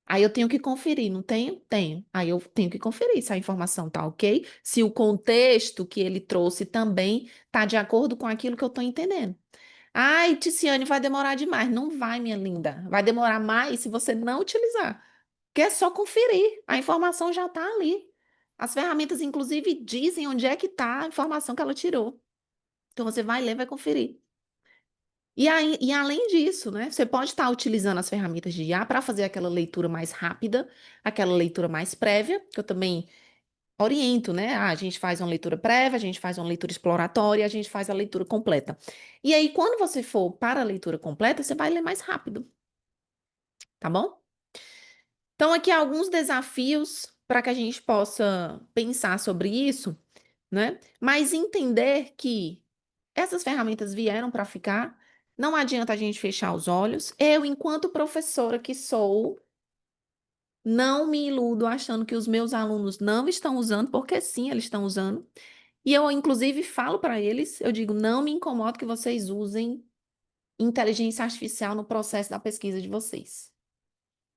Aí eu tenho que conferir, não tenho? Tenho. Aí eu tenho que conferir se a informação tá ok, se o contexto que ele trouxe também tá de acordo com aquilo que eu estou entendendo. Ai, Ticiane, vai demorar demais. Não vai, minha linda. Vai demorar mais se você não utilizar. Porque é só conferir. A informação já está ali. As ferramentas, inclusive, dizem onde é que está a informação que ela tirou. Então você vai ler, vai conferir. E além disso, né, você pode estar utilizando as ferramentas de IA para fazer aquela leitura mais rápida, aquela leitura mais prévia, que eu também oriento, né? Ah, a gente faz uma leitura prévia, a gente faz uma leitura exploratória, a gente faz a leitura completa. E aí, quando você for para a leitura completa, você vai ler mais rápido, tá bom? Então, aqui alguns desafios para que a gente possa pensar sobre isso, né? Mas entender que essas ferramentas vieram para ficar. Não adianta a gente fechar os olhos. Eu, enquanto professora que sou, não me iludo achando que os meus alunos não estão usando, porque sim, eles estão usando. E eu, inclusive, falo para eles, eu digo, não me incomodo que vocês usem inteligência artificial no processo da pesquisa de vocês.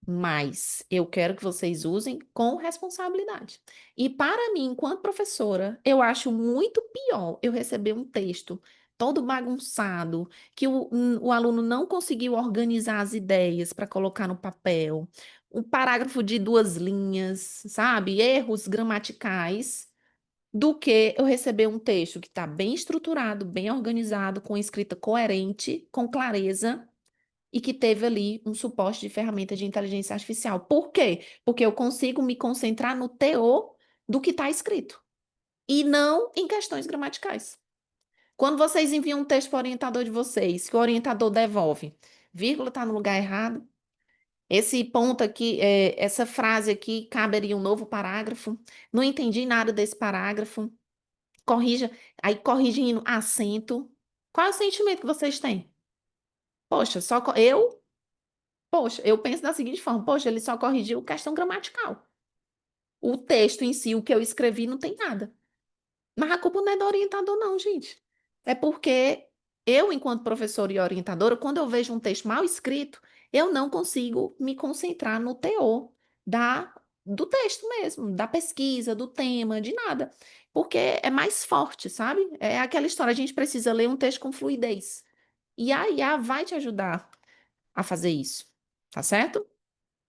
Mas eu quero que vocês usem com responsabilidade. E para mim, enquanto professora, eu acho muito pior eu receber um texto todo bagunçado, que o aluno não conseguiu organizar as ideias para colocar no papel, um parágrafo de 2 linhas, sabe? Erros gramaticais, do que eu receber um texto que está bem estruturado, bem organizado, com escrita coerente, com clareza e que teve ali um suporte de ferramenta de inteligência artificial. Por quê? Porque eu consigo me concentrar no teor do que está escrito e não em questões gramaticais. Quando vocês enviam um texto para o orientador de vocês, que o orientador devolve, vírgula está no lugar errado, esse ponto aqui, essa frase aqui, caberia um novo parágrafo, não entendi nada desse parágrafo, corrija, aí corrigindo acento. Qual é o sentimento que vocês têm? Poxa, Poxa, eu penso da seguinte forma: poxa, ele só corrigiu questão gramatical. O texto em si, o que eu escrevi, não tem nada. Mas a culpa não é do orientador, não, gente. É porque eu, enquanto professora e orientadora, quando eu vejo um texto mal escrito, eu não consigo me concentrar no teor da do texto mesmo, da pesquisa, do tema, de nada. Porque é mais forte, sabe? É aquela história, a gente precisa ler um texto com fluidez. E a IA vai te ajudar a fazer isso, tá certo?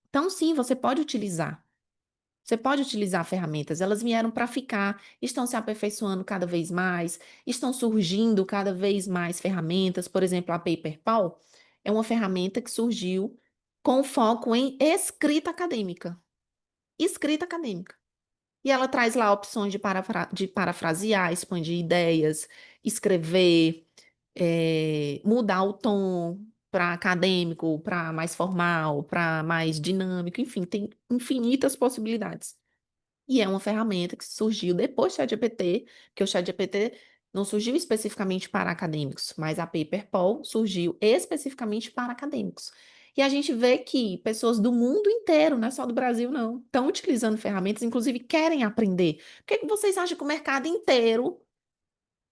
Então, sim, você pode utilizar. Você pode utilizar ferramentas, elas vieram para ficar, estão se aperfeiçoando cada vez mais, estão surgindo cada vez mais ferramentas, por exemplo, a PaperPal é uma ferramenta que surgiu com foco em escrita acadêmica. Escrita acadêmica. E ela traz lá opções de parafrasear, expandir ideias, escrever, mudar o tom para acadêmico, para mais formal, para mais dinâmico, enfim, tem infinitas possibilidades. E é uma ferramenta que surgiu depois do ChatGPT, porque o ChatGPT não surgiu especificamente para acadêmicos, mas a PaperPoll surgiu especificamente para acadêmicos. E a gente vê que pessoas do mundo inteiro, não é só do Brasil, não, estão utilizando ferramentas, inclusive querem aprender. Por que que vocês acham que o mercado inteiro,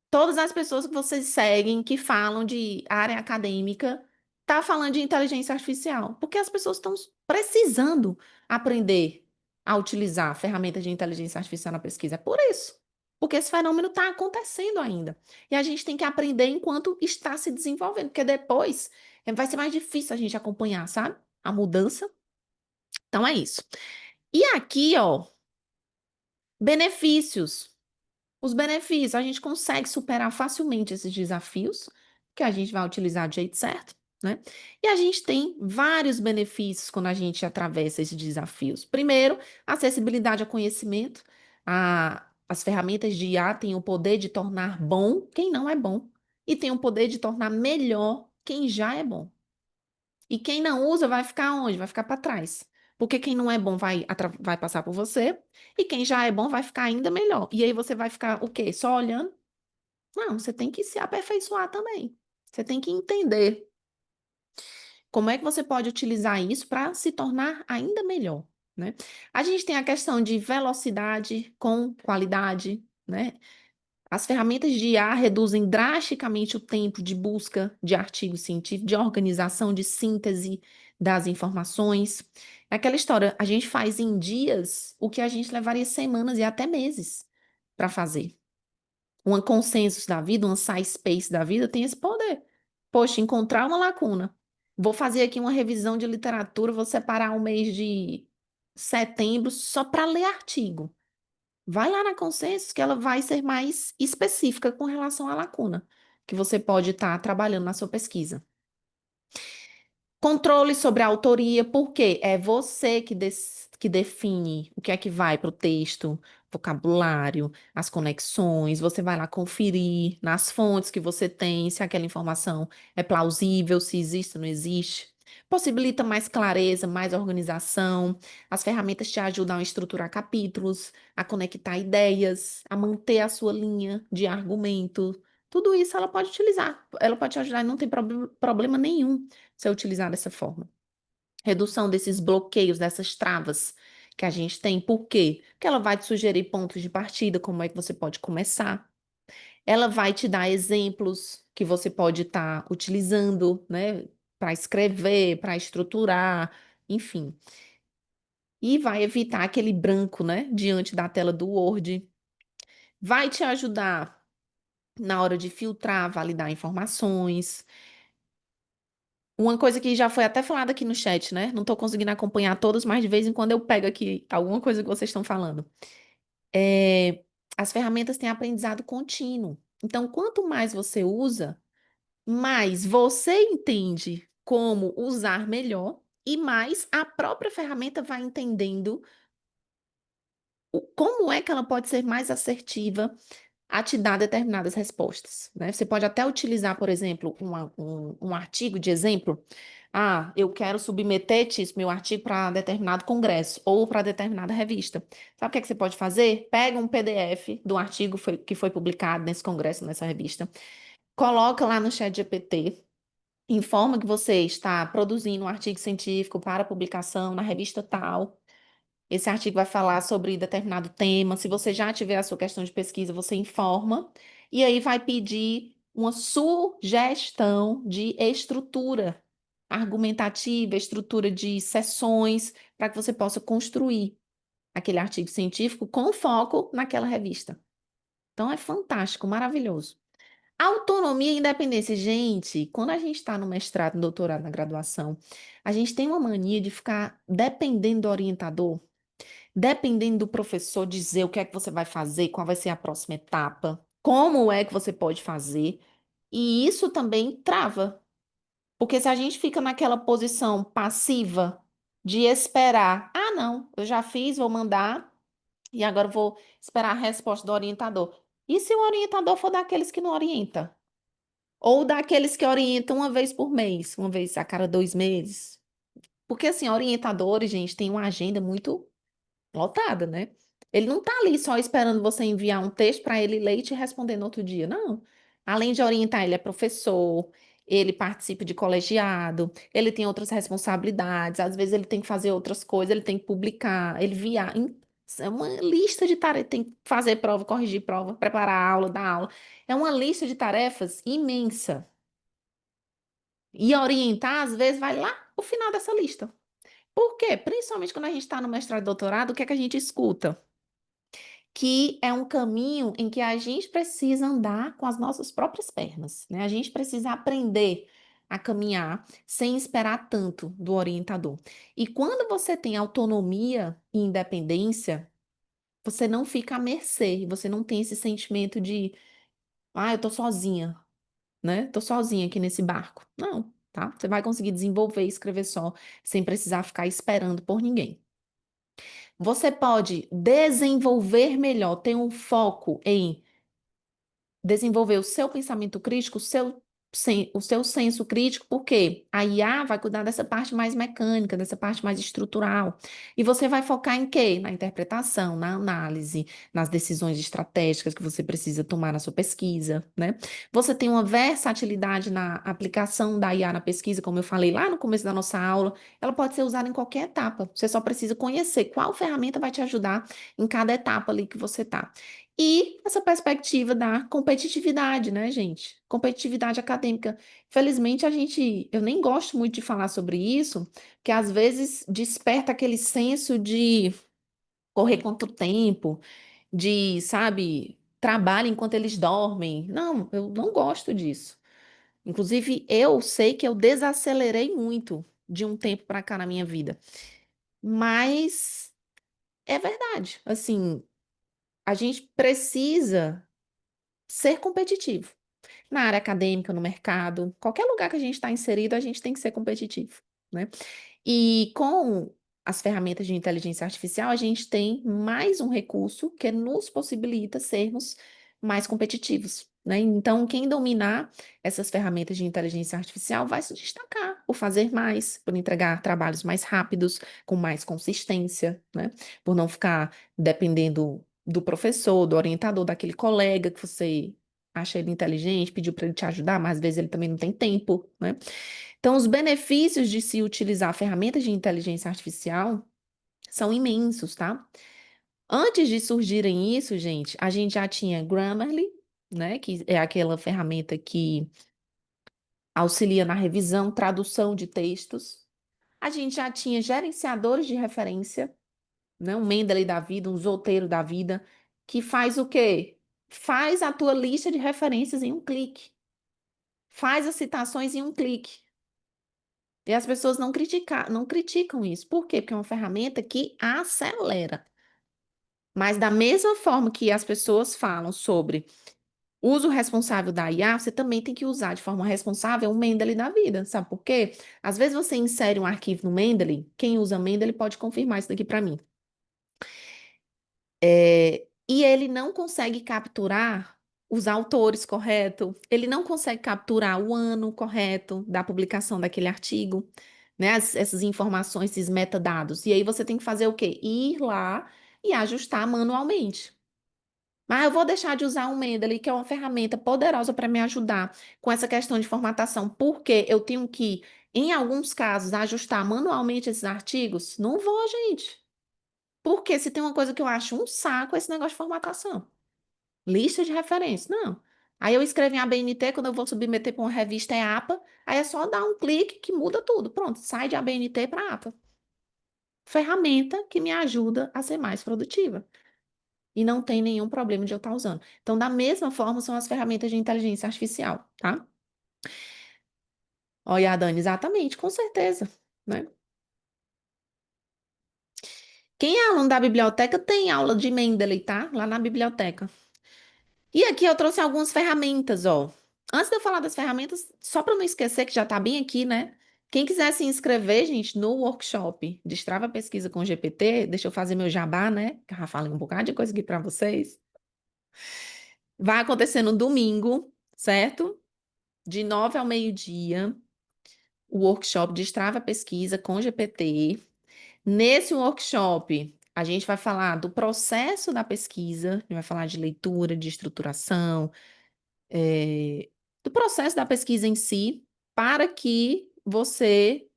todas as pessoas que vocês seguem, que falam de área acadêmica, tá falando de inteligência artificial? Porque as pessoas estão precisando aprender a utilizar ferramentas de inteligência artificial na pesquisa. É por isso. Porque esse fenômeno está acontecendo ainda. E a gente tem que aprender enquanto está se desenvolvendo, porque depois vai ser mais difícil a gente acompanhar, sabe? A mudança. Então é isso. E aqui, ó, benefícios. Os benefícios, a gente consegue superar facilmente esses desafios, que a gente vai utilizar do jeito certo, né? E a gente tem vários benefícios quando a gente atravessa esses desafios. Primeiro, acessibilidade ao conhecimento. As ferramentas de IA têm o poder de tornar bom quem não é bom, e tem o poder de tornar melhor quem já é bom. E quem não usa vai ficar onde? Vai ficar para trás. Porque quem não é bom vai passar por você, e quem já é bom vai ficar ainda melhor. E aí você vai ficar o quê? Só olhando? Não, você tem que se aperfeiçoar também. Você tem que entender como é que você pode utilizar isso para se tornar ainda melhor, né? A gente tem a questão de velocidade com qualidade, né? As ferramentas de IA reduzem drasticamente o tempo de busca de artigos científicos, de organização, de síntese das informações. É aquela história, a gente faz em dias o que a gente levaria semanas e até meses para fazer. Um consensus da vida, um sci-space da vida tem esse poder. Poxa, encontrar uma lacuna. Vou fazer aqui uma revisão de literatura, vou separar o mês de setembro só para ler artigo. Vai lá na Consensus que ela vai ser mais específica com relação à lacuna que você pode estar trabalhando na sua pesquisa. Controle sobre a autoria, porque é você que define o que é que vai para o texto, vocabulário, as conexões. Você vai lá conferir nas fontes que você tem se aquela informação é plausível, se existe ou não existe. Possibilita mais clareza, mais organização. As ferramentas te ajudam a estruturar capítulos, a conectar ideias, a manter a sua linha de argumento. Tudo isso ela pode utilizar. Ela pode te ajudar e não tem problema nenhum se eu utilizar dessa forma. Redução desses bloqueios, dessas travas que a gente tem. Por quê? Porque ela vai te sugerir pontos de partida, como é que você pode começar. Ela vai te dar exemplos que você pode estar utilizando, né, para escrever, para estruturar, enfim. E vai evitar aquele branco, né, diante da tela do Word. Vai te ajudar na hora de filtrar, validar informações. Uma coisa que já foi até falada aqui no chat, né? Não estou conseguindo acompanhar todos, mas de vez em quando eu pego aqui alguma coisa que vocês estão falando. É, as ferramentas têm aprendizado contínuo. Então, quanto mais você usa, mais você entende como usar melhor e mais a própria ferramenta vai entendendo como é que ela pode ser mais assertiva a te dar determinadas respostas, né? Você pode até utilizar, por exemplo, um artigo de exemplo. Ah, eu quero submeter meu artigo para determinado congresso ou para determinada revista. Sabe o que é que você pode fazer? Pega um PDF do artigo que foi publicado nesse congresso, nessa revista, coloca lá no chat GPT, informa que você está produzindo um artigo científico para publicação na revista tal. Esse artigo vai falar sobre determinado tema. Se você já tiver a sua questão de pesquisa, você informa. E aí vai pedir uma sugestão de estrutura argumentativa, estrutura de sessões, para que você possa construir. aquele artigo científico com foco naquela revista. Então é fantástico, maravilhoso. Autonomia e independência. Gente, quando a gente está no mestrado, no doutorado, na graduação, a gente tem uma mania de ficar dependendo do orientador, dependendo do professor dizer o que é que você vai fazer, qual vai ser a próxima etapa, como é que você pode fazer. E isso também trava. Porque se a gente fica naquela posição passiva de esperar, ah, não, eu já fiz, vou mandar, e agora eu vou esperar a resposta do orientador. E se o orientador for daqueles que não orienta? Ou daqueles que orientam uma vez por mês, uma vez a cada 2 meses? Porque, assim, orientadores, gente, têm uma agenda muito lotada, né? Ele não tá ali só esperando você enviar um texto para ele ler e te responder no outro dia, não. Além de orientar, ele é professor, ele participa de colegiado, ele tem outras responsabilidades, às vezes ele tem que fazer outras coisas, ele tem que publicar, ele via... É uma lista de tarefas, tem que fazer prova, corrigir prova, preparar a aula, dar aula. É uma lista de tarefas imensa. E orientar, às vezes, vai lá o final dessa lista. Por quê? Principalmente quando a gente está no mestrado e doutorado, o que é que a gente escuta? Que é um caminho em que a gente precisa andar com as nossas próprias pernas, né? A gente precisa aprender a caminhar sem esperar tanto do orientador. E quando você tem autonomia e independência, você não fica à mercê, você não tem esse sentimento de, ah, eu tô sozinha, né? Tô sozinha aqui nesse barco. Não, tá? Você vai conseguir desenvolver e escrever só, sem precisar ficar esperando por ninguém. Você pode desenvolver melhor, ter um foco em desenvolver o seu pensamento crítico, o seu senso crítico, porque a IA vai cuidar dessa parte mais mecânica, dessa parte mais estrutural. E você vai focar em quê? Na interpretação, na análise, nas decisões estratégicas que você precisa tomar na sua pesquisa, né? Você tem uma versatilidade na aplicação da IA na pesquisa, como eu falei lá no começo da nossa aula, ela pode ser usada em qualquer etapa. Você só precisa conhecer qual ferramenta vai te ajudar em cada etapa ali que você está. E essa perspectiva da competitividade, né, gente? Competitividade acadêmica. Felizmente, eu nem gosto muito de falar sobre isso, que às vezes desperta aquele senso de correr contra o tempo, de, sabe, trabalho enquanto eles dormem. Não, eu não gosto disso. Inclusive, eu sei que eu desacelerei muito de um tempo para cá na minha vida. Mas é verdade. Assim, a gente precisa ser competitivo. Na área acadêmica, no mercado, qualquer lugar que a gente está inserido, a gente tem que ser competitivo, né? E com as ferramentas de inteligência artificial, a gente tem mais um recurso que nos possibilita sermos mais competitivos, né? Então, quem dominar essas ferramentas de inteligência artificial vai se destacar por fazer mais, por entregar trabalhos mais rápidos, com mais consistência, né? Por não ficar dependendo do professor, do orientador, daquele colega que você acha ele inteligente, pediu para ele te ajudar, mas às vezes ele também não tem tempo, né? Então, os benefícios de se utilizar ferramentas de inteligência artificial são imensos, tá? Antes de surgirem isso, gente, a gente já tinha Grammarly, né? Que é aquela ferramenta que auxilia na revisão, tradução de textos. A gente já tinha gerenciadores de referência, né? Um Mendeley da vida, um Zotero da vida, que faz o quê? Faz a tua lista de referências em um clique. Faz as citações em um clique. E as pessoas não criticam isso. Por quê? Porque é uma ferramenta que acelera. Mas da mesma forma que as pessoas falam sobre uso responsável da IA, você também tem que usar de forma responsável o Mendeley da vida. Sabe por quê? Às vezes você insere um arquivo no Mendeley, quem usa Mendeley pode confirmar isso daqui para mim. E ele não consegue capturar os autores correto, ele não consegue capturar o ano correto da publicação daquele artigo, né? Essas informações, esses metadados. E aí você tem que fazer o quê? Ir lá e ajustar manualmente. Mas eu vou deixar de usar o Mendeley, que é uma ferramenta poderosa para me ajudar com essa questão de formatação, porque eu tenho que, em alguns casos, ajustar manualmente esses artigos? Não vou, gente. Porque se tem uma coisa que eu acho um saco, é esse negócio de formatação. Lista de referência, não. Aí eu escrevo em ABNT, quando eu vou submeter para uma revista é APA, aí é só dar um clique que muda tudo. Pronto, sai de ABNT para APA. ferramenta que me ajuda a ser mais produtiva. E não tem nenhum problema de eu estar usando. Então, da mesma forma, são as ferramentas de inteligência artificial, tá? Olha, a Dani, exatamente, com certeza, né? Quem é aluno da biblioteca tem aula de Mendeley, tá? Lá na biblioteca. E aqui eu trouxe algumas ferramentas, ó. Antes de eu falar das ferramentas, só para não esquecer que já tá bem aqui, né? Quem quiser se inscrever, gente, no workshop Destrava a Pesquisa com GPT, deixa eu fazer meu jabá, né? Que eu já falei um bocado de coisa aqui para vocês. Vai acontecer no domingo, certo? De 9 ao meio-dia, o workshop Destrava a Pesquisa com GPT. Nesse workshop, a gente vai falar do processo da pesquisa, a gente vai falar de leitura, de estruturação, eh, do processo da pesquisa em si, para que você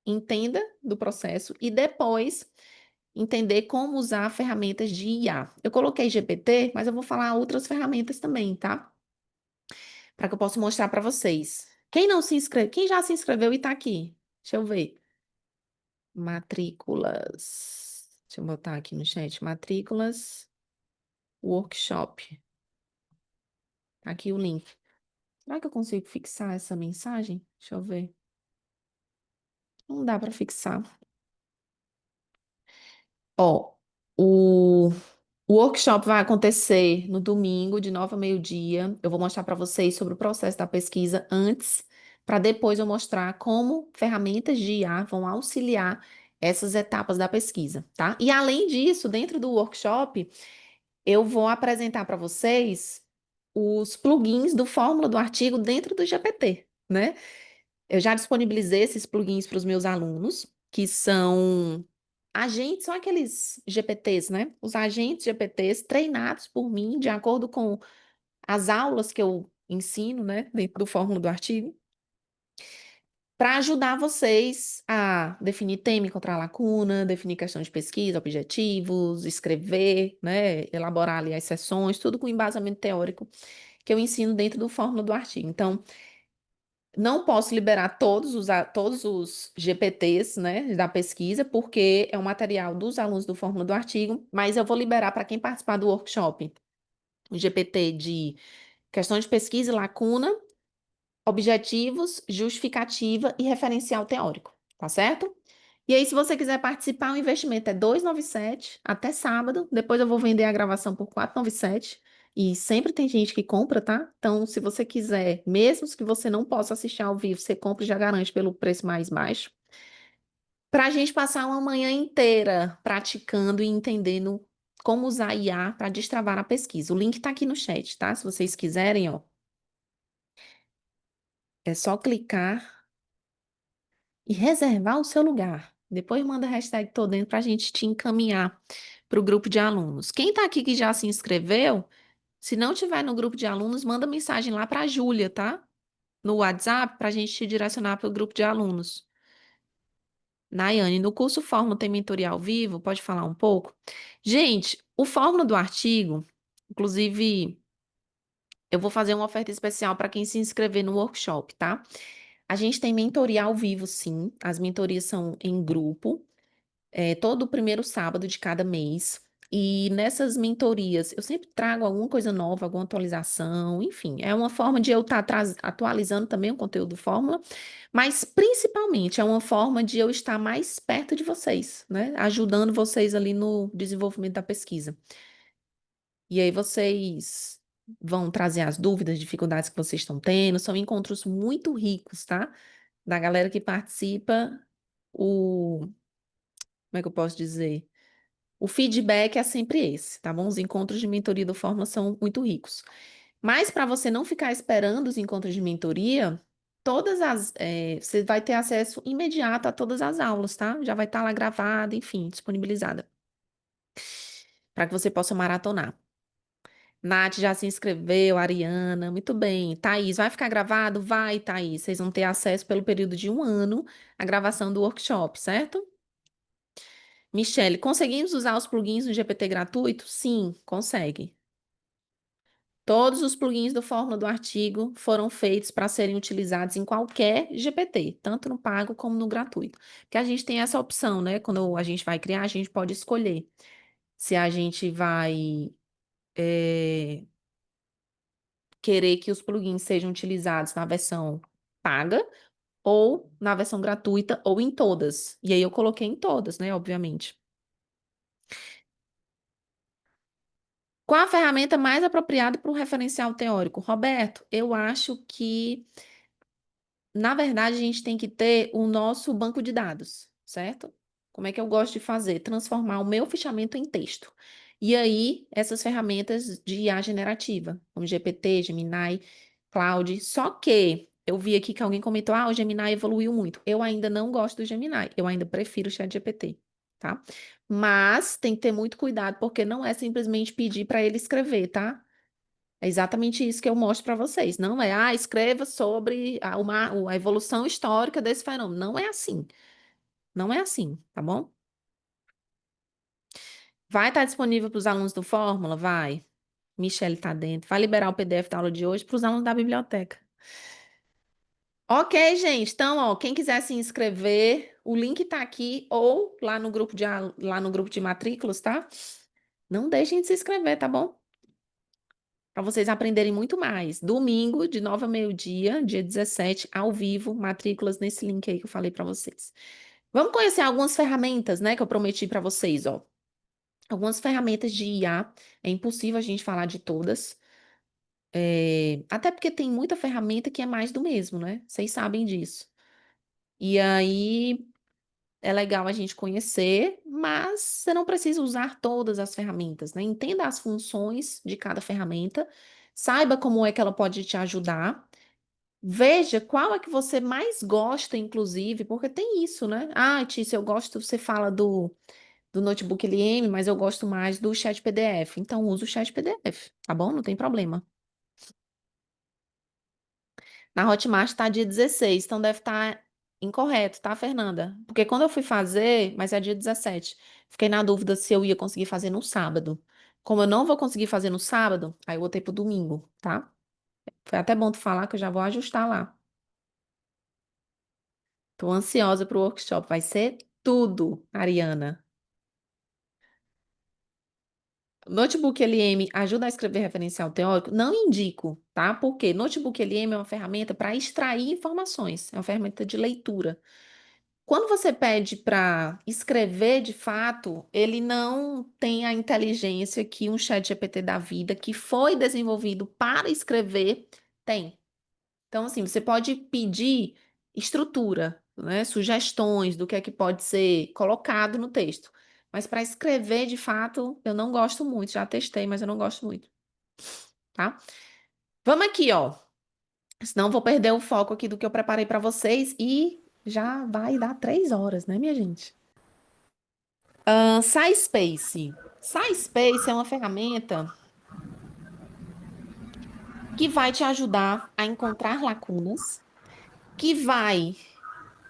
entenda do processo e depois entender como usar ferramentas de IA. Eu coloquei GPT, mas eu vou falar outras ferramentas também, tá? Para que eu possa mostrar para vocês. Quem não se inscreve, quem já se inscreveu e está aqui? Deixa eu ver. Matrículas. Deixa eu botar aqui no chat. Matrículas Workshop. Tá aqui o link. Será que eu consigo fixar essa mensagem? Deixa eu ver. Não dá para fixar. Ó, o o workshop vai acontecer no domingo, de 9 a meio-dia. Eu vou mostrar para vocês sobre o processo da pesquisa antes, para depois eu mostrar como ferramentas de IA vão auxiliar essas etapas da pesquisa, tá? E além disso, dentro do workshop, eu vou apresentar para vocês os plugins do Fórmula do Artigo dentro do GPT, né? Eu já disponibilizei esses plugins para os meus alunos, que são agentes, são aqueles GPTs, né? Os agentes GPTs treinados por mim, de acordo com as aulas que eu ensino, né, dentro do Fórmula do Artigo, para ajudar vocês a definir tema, encontrar lacuna, definir questão de pesquisa, objetivos, escrever, né, elaborar ali as sessões, tudo com embasamento teórico que eu ensino dentro do Fórmula do Artigo. Então, não posso liberar todos os GPTs, né, da pesquisa, porque é um material dos alunos do Fórmula do Artigo, mas eu vou liberar para quem participar do workshop o GPT de questão de pesquisa e lacuna, objetivos, justificativa e referencial teórico, tá certo? E aí, se você quiser participar, o investimento é 297 até sábado. Depois eu vou vender a gravação por 497. E sempre tem gente que compra, tá? Então, se você quiser, mesmo que você não possa assistir ao vivo, você compra e já garante pelo preço mais baixo. Para a gente passar uma manhã inteira praticando e entendendo como usar IA para destravar a pesquisa. O link tá aqui no chat, tá? Se vocês quiserem, ó, é só clicar e reservar o seu lugar. Depois manda a hashtag tô dentro para a gente te encaminhar para o grupo de alunos. Quem está aqui que já se inscreveu, se não tiver no grupo de alunos, manda mensagem lá para a Júlia, tá? No WhatsApp, para a gente te direcionar para o grupo de alunos. Nayane, no curso Fórmula tem mentoria ao vivo? Pode falar um pouco? Gente, o Fórmula do Artigo, inclusive, eu vou fazer uma oferta especial para quem se inscrever no workshop, tá? A gente tem mentoria ao vivo, sim. As mentorias são em grupo. Todo primeiro sábado de cada mês. E nessas mentorias, eu sempre trago alguma coisa nova, alguma atualização, enfim, é uma forma de eu estar atualizando também o conteúdo do Fórmula, mas principalmente é uma forma de eu estar mais perto de vocês, né? Ajudando vocês ali no desenvolvimento da pesquisa. E aí vocês vão trazer as dúvidas, dificuldades que vocês estão tendo, são encontros muito ricos, tá? Da galera que participa, como é que eu posso dizer? O feedback é sempre esse, tá bom? Os encontros de mentoria do Fórmula são muito ricos. Mas para você não ficar esperando os encontros de mentoria, você vai ter acesso imediato a todas as aulas, tá? Já vai estar lá gravada, enfim, disponibilizada, para que você possa maratonar. Nath já se inscreveu, Ariana, muito bem. Thaís, vai ficar gravado? Vai, Thaís. Vocês vão ter acesso pelo período de um ano à gravação do workshop, certo? Michele, conseguimos usar os plugins no GPT gratuito? Sim, consegue. Todos os plugins do Fórmula do Artigo foram feitos para serem utilizados em qualquer GPT, tanto no pago como no gratuito. Porque a gente tem essa opção, né? Quando a gente vai criar, a gente pode escolher se a gente vai querer que os plugins sejam utilizados na versão paga ou na versão gratuita ou em todas. E aí eu coloquei em todas, né? Obviamente. Qual a ferramenta mais apropriada para o referencial teórico? Roberto, eu acho que na verdade, a gente tem que ter o nosso banco de dados, certo? Como é que eu gosto de fazer? Transformar o meu fichamento em texto. E aí, essas ferramentas de IA generativa, como GPT, Gemini, Claude. Só que eu vi aqui que alguém comentou: ah, o Gemini evoluiu muito. Eu ainda não gosto do Gemini, eu ainda prefiro o ChatGPT, tá? Mas tem que ter muito cuidado, porque não é simplesmente pedir para ele escrever, tá? É exatamente isso que eu mostro para vocês. Não é, ah, escreva sobre a evolução histórica desse fenômeno. Não é assim. Não é assim, tá bom? Vai estar disponível para os alunos do Fórmula? Vai. Michelle está dentro. Vai liberar o PDF da aula de hoje para os alunos da biblioteca. Ok, gente. Então, ó, quem quiser se inscrever, o link está aqui ou lá no grupo de matrículas, tá? Não deixem de se inscrever, tá bom? Para vocês aprenderem muito mais. Domingo, de 9 a meio-dia, dia 17, ao vivo, matrículas nesse link aí que eu falei para vocês. Vamos conhecer algumas ferramentas, né, que eu prometi para vocês, ó. Algumas ferramentas de IA. É impossível a gente falar de todas. Até porque tem muita ferramenta que é mais do mesmo, né? Vocês sabem disso. E aí é legal a gente conhecer, mas você não precisa usar todas as ferramentas, né? Entenda as funções de cada ferramenta, saiba como é que ela pode te ajudar. Veja qual é que você mais gosta, inclusive, porque tem isso, né? Ah, Tícia, eu gosto, você fala do Notebook LM, mas eu gosto mais do Chat PDF. Então, usa o Chat PDF, tá bom? Não tem problema. Na Hotmart tá dia 16, então deve estar incorreto, tá, Fernanda? Porque quando eu fui fazer, mas é dia 17, fiquei na dúvida se eu ia conseguir fazer no sábado. Como eu não vou conseguir fazer no sábado, aí eu botei pro domingo, tá? Foi até bom tu falar que eu já vou ajustar lá. Tô ansiosa pro workshop, vai ser tudo, Ariana. Notebook LM ajuda a escrever referencial teórico? Não indico, tá? Porque Notebook LM é uma ferramenta para extrair informações, é uma ferramenta de leitura. Quando você pede para escrever de fato, ele não tem a inteligência que um chat GPT da vida, que foi desenvolvido para escrever, tem. Então, assim, você pode pedir estrutura, né, sugestões do que é que pode ser colocado no texto. Mas para escrever, de fato, eu não gosto muito. Já testei, mas eu não gosto muito, tá? Vamos aqui, ó. Senão eu vou perder o foco aqui do que eu preparei para vocês e já vai dar 3 horas, né, minha gente? SciSpace. SciSpace é uma ferramenta que vai te ajudar a encontrar lacunas, que vai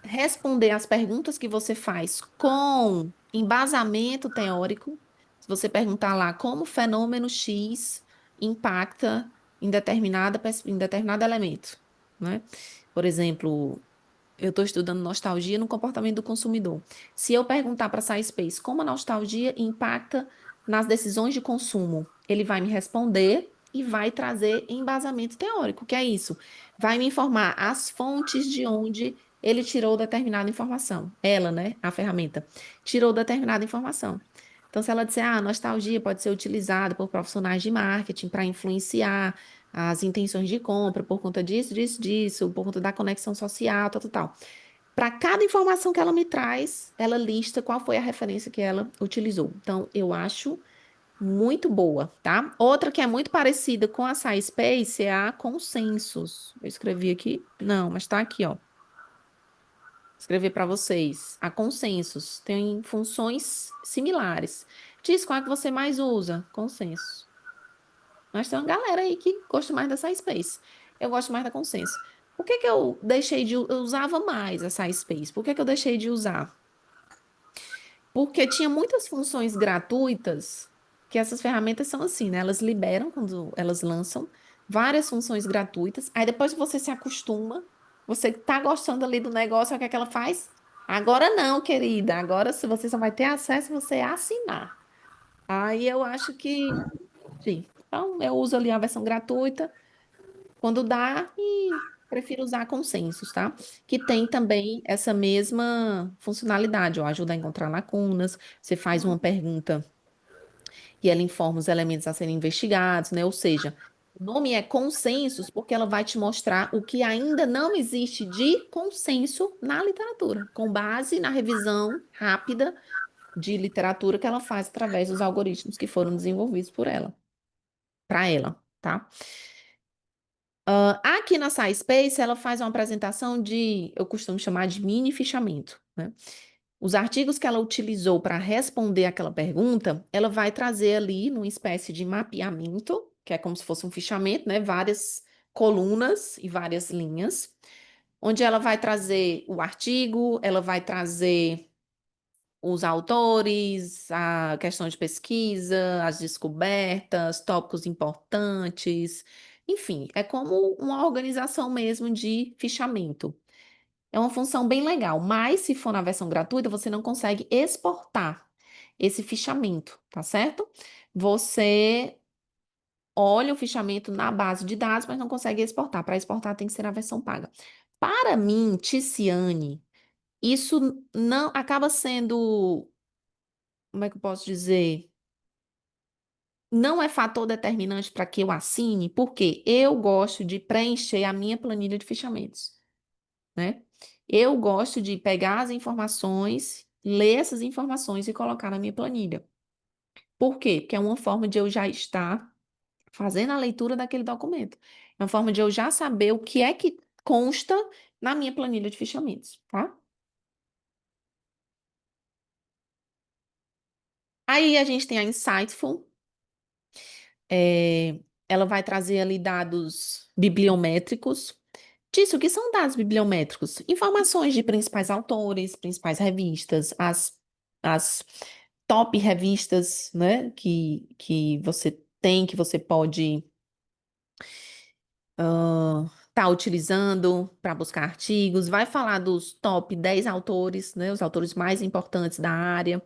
responder as perguntas que você faz com embasamento teórico. Se você perguntar lá como o fenômeno X impacta em determinado elemento, né? Por exemplo, eu estou estudando nostalgia no comportamento do consumidor. Se eu perguntar para a SciSpace como a nostalgia impacta nas decisões de consumo, ele vai me responder e vai trazer embasamento teórico, que é isso. Vai me informar as fontes de onde ele tirou determinada informação. Ela, né, a ferramenta, tirou determinada informação. Então, se ela disser, ah, a nostalgia pode ser utilizada por profissionais de marketing para influenciar as intenções de compra por conta disso, disso, disso, por conta da conexão social, tal, tal, tal. Para cada informação que ela me traz, ela lista qual foi a referência que ela utilizou. Então, eu acho muito boa, tá? Outra que é muito parecida com a SciSpace é a Consensus. Eu escrevi aqui? Não, mas tá aqui, ó. Escrever para vocês. A Consensus tem funções similares. Diz qual é que você mais usa? Consensus. Mas tem uma galera aí que gosta mais da SciSpace. Eu gosto mais da Consenso. Por que que eu deixei de... Eu usava mais a SciSpace. Por que que eu deixei de usar? Porque tinha muitas funções gratuitas que essas ferramentas são assim, né? Elas liberam quando elas lançam várias funções gratuitas. Aí depois que você se acostuma, você tá gostando ali do negócio, o que é que ela faz? Agora não, querida. Agora se você só vai ter acesso se você assinar. Aí eu acho que, sim. Então eu uso ali a versão gratuita quando dá e prefiro usar consensos, tá? Que tem também essa mesma funcionalidade, ó, ajuda a encontrar lacunas. Você faz uma pergunta e ela informa os elementos a serem investigados, né? Ou seja, o nome é consensos porque ela vai te mostrar o que ainda não existe de consenso na literatura, com base na revisão rápida de literatura que ela faz através dos algoritmos que foram desenvolvidos por ela, para ela, tá? Aqui na SciSpace, ela faz uma apresentação de, eu costumo chamar de mini fichamento, né? Os artigos que ela utilizou para responder aquela pergunta, ela vai trazer ali numa espécie de mapeamento, que é como se fosse um fichamento, né? Várias colunas e várias linhas, onde ela vai trazer o artigo, ela vai trazer os autores, a questão de pesquisa, as descobertas, tópicos importantes, enfim, é como uma organização mesmo de fichamento. É uma função bem legal, mas se for na versão gratuita, você não consegue exportar esse fichamento, tá certo? Você olha o fichamento na base de dados, mas não consegue exportar. Para exportar tem que ser na versão paga. Para mim, Ticiane, isso não acaba sendo, como é que eu posso dizer? Não é fator determinante para que eu assine, porque eu gosto de preencher a minha planilha de fichamentos, né? Eu gosto de pegar as informações, ler essas informações e colocar na minha planilha. Por quê? Porque é uma forma de eu já estar fazendo a leitura daquele documento. É uma forma de eu já saber o que é que consta na minha planilha de fichamentos, tá? Aí a gente tem a Insightful. Ela vai trazer ali dados bibliométricos. Disso, o que são dados bibliométricos? Informações de principais autores, principais revistas, as top revistas, né, que você tem, que você pode estar utilizando para buscar artigos. Vai falar dos top 10 autores, né, os autores mais importantes da área.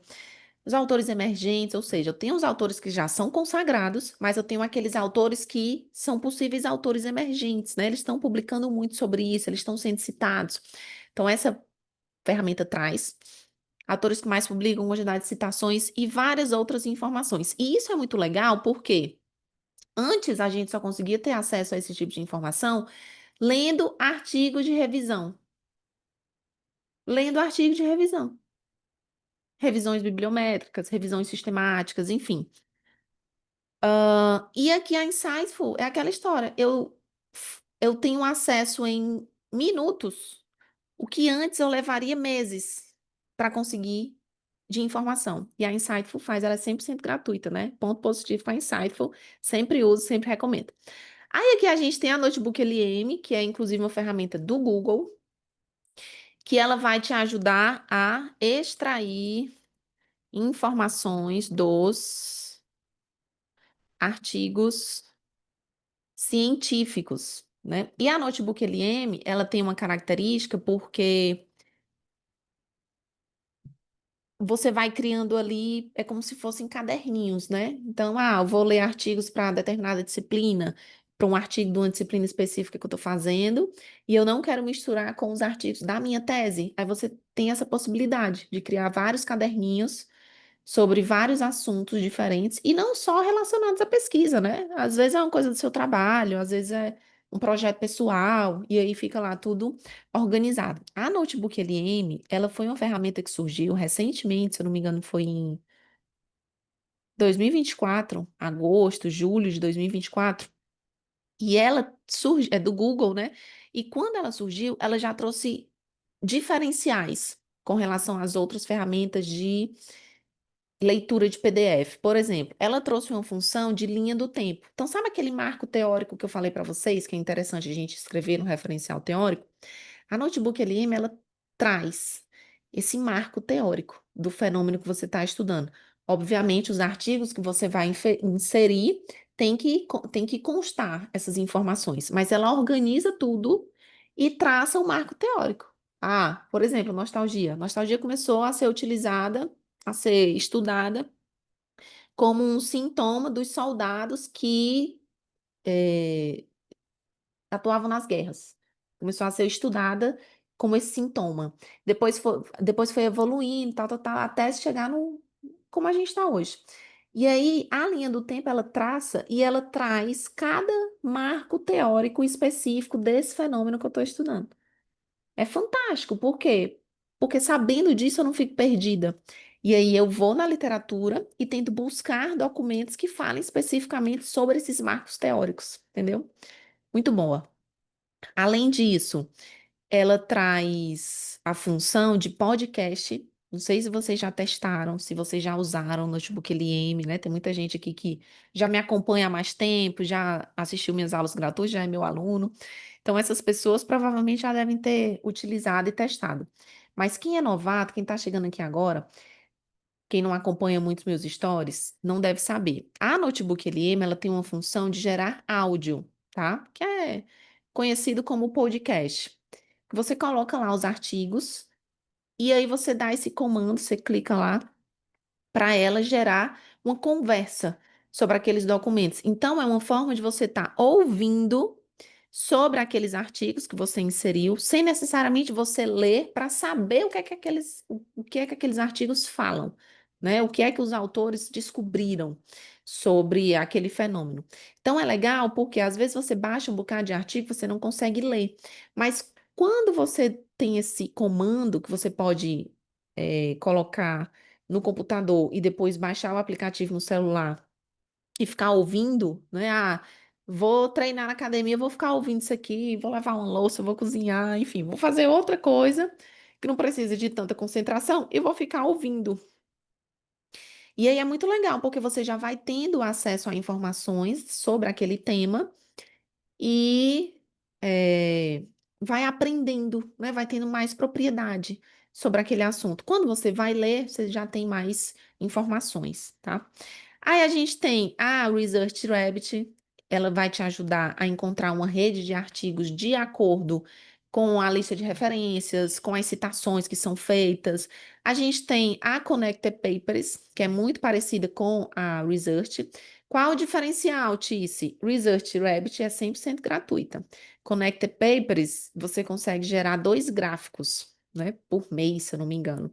Os autores emergentes, ou seja, eu tenho os autores que já são consagrados, mas eu tenho aqueles autores que são possíveis autores emergentes, né? Eles estão publicando muito sobre isso, eles estão sendo citados. Então, essa ferramenta traz autores que mais publicam, quantidade de citações e várias outras informações. E isso é muito legal porque antes a gente só conseguia ter acesso a esse tipo de informação lendo artigos de revisão. Lendo artigos de revisão. Revisões bibliométricas, revisões sistemáticas, enfim. E aqui a Insightful é aquela história. Eu tenho acesso em minutos, o que antes eu levaria meses para conseguir de informação. E a Insightful faz, ela é 100% gratuita, né? Ponto positivo com a Insightful. Sempre uso, sempre recomendo. Aí aqui a gente tem a Notebook LM, que é inclusive uma ferramenta do Google, que ela vai te ajudar a extrair informações dos artigos científicos, né? E a Notebook LM, ela tem uma característica porque você vai criando ali, é como se fossem caderninhos, né? Então, eu vou ler artigos para determinada disciplina, para um artigo de uma disciplina específica que eu estou fazendo, e eu não quero misturar com os artigos da minha tese. Aí você tem essa possibilidade de criar vários caderninhos sobre vários assuntos diferentes e não só relacionados à pesquisa, né? Às vezes é uma coisa do seu trabalho, às vezes é um projeto pessoal, e aí fica lá tudo organizado. A Notebook LM, ela foi uma ferramenta que surgiu recentemente, se eu não me engano, foi em 2024, agosto, julho de 2024, e ela surge, é do Google, né? E quando ela surgiu, ela já trouxe diferenciais com relação às outras ferramentas de leitura de PDF. Por exemplo, ela trouxe uma função de linha do tempo. Então, sabe aquele marco teórico que eu falei para vocês, que é interessante a gente escrever no referencial teórico? A Notebook LM, ela traz esse marco teórico do fenômeno que você está estudando. Obviamente, os artigos que você vai inserir tem que constar essas informações, mas ela organiza tudo e traça o marco teórico. Ah, por exemplo, nostalgia. Nostalgia começou a ser utilizada, a ser estudada como um sintoma dos soldados que eh, atuavam nas guerras. Começou a ser estudada como esse sintoma. Depois foi evoluindo, tal, tal, tal, até chegar no como a gente está hoje. E aí, a linha do tempo, ela traça e ela traz cada marco teórico específico desse fenômeno que eu estou estudando. É fantástico, por quê? Porque sabendo disso eu não fico perdida. E aí eu vou na literatura e tento buscar documentos que falem especificamente sobre esses marcos teóricos, entendeu? Muito boa. Além disso, ela traz a função de podcast. Não sei se vocês já testaram, se vocês já usaram o Notebook LM, né? Tem muita gente aqui que já me acompanha há mais tempo, já assistiu minhas aulas gratuitas, já é meu aluno. Então, essas pessoas provavelmente já devem ter utilizado e testado. Mas quem é novato, quem está chegando aqui agora, quem não acompanha muito meus stories, não deve saber. A Notebook LM, ela tem uma função de gerar áudio, tá? Que é conhecido como podcast. Você coloca lá os artigos e aí você dá esse comando, você clica lá para ela gerar uma conversa sobre aqueles documentos. Então, é uma forma de você estar ouvindo sobre aqueles artigos que você inseriu, sem necessariamente você ler para saber o que é que aqueles artigos falam, né? O que é que os autores descobriram sobre aquele fenômeno. Então, é legal porque às vezes você baixa um bocado de artigo, você não consegue ler, mas quando você tem esse comando que você pode colocar no computador e depois baixar o aplicativo no celular e ficar ouvindo, né? Ah, vou treinar na academia, vou ficar ouvindo isso aqui, vou lavar uma louça, vou cozinhar, enfim, vou fazer outra coisa que não precisa de tanta concentração e vou ficar ouvindo. E aí é muito legal, porque você já vai tendo acesso a informações sobre aquele tema e vai aprendendo, né? Vai tendo mais propriedade sobre aquele assunto. Quando você vai ler, você já tem mais informações, tá? Aí a gente tem a Research Rabbit, ela vai te ajudar a encontrar uma rede de artigos de acordo com a lista de referências, com as citações que são feitas. A gente tem a Connected Papers, que é muito parecida com a Research. Qual o diferencial, Tice? Research Rabbit é 100% gratuita. Connected Papers, você consegue gerar 2 gráficos, né, por mês, se eu não me engano.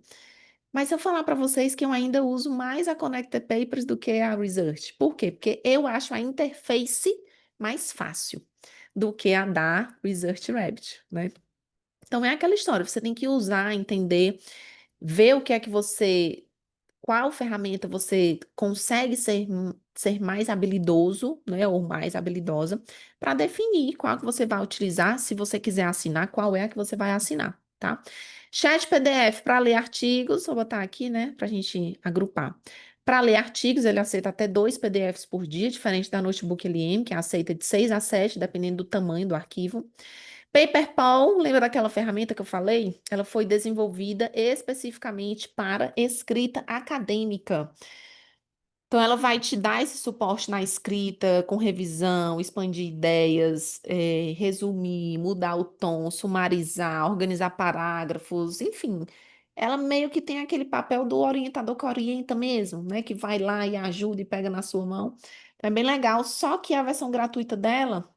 Mas se eu falar para vocês que eu ainda uso mais a Connected Papers do que a Research. Por quê? Porque eu acho a interface mais fácil do que a da Research Rabbit, né? Então é aquela história, você tem que usar, entender, ver o que é que você qual ferramenta você consegue ser mais habilidoso, né, ou mais habilidosa, para definir qual que você vai utilizar, se você quiser assinar, qual é a que você vai assinar, tá? Chat PDF para ler artigos, vou botar aqui, né, para a gente agrupar. Para ler artigos, ele aceita até 2 PDFs por dia, diferente da Notebook LM, que aceita de 6 a 7, dependendo do tamanho do arquivo. PaperPal, lembra daquela ferramenta que eu falei? Ela foi desenvolvida especificamente para escrita acadêmica. Então, ela vai te dar esse suporte na escrita, com revisão, expandir ideias, resumir, mudar o tom, sumarizar, organizar parágrafos, enfim. Ela meio que tem aquele papel do orientador que orienta mesmo, né? Que vai lá e ajuda e pega na sua mão. Então, é bem legal, só que a versão gratuita dela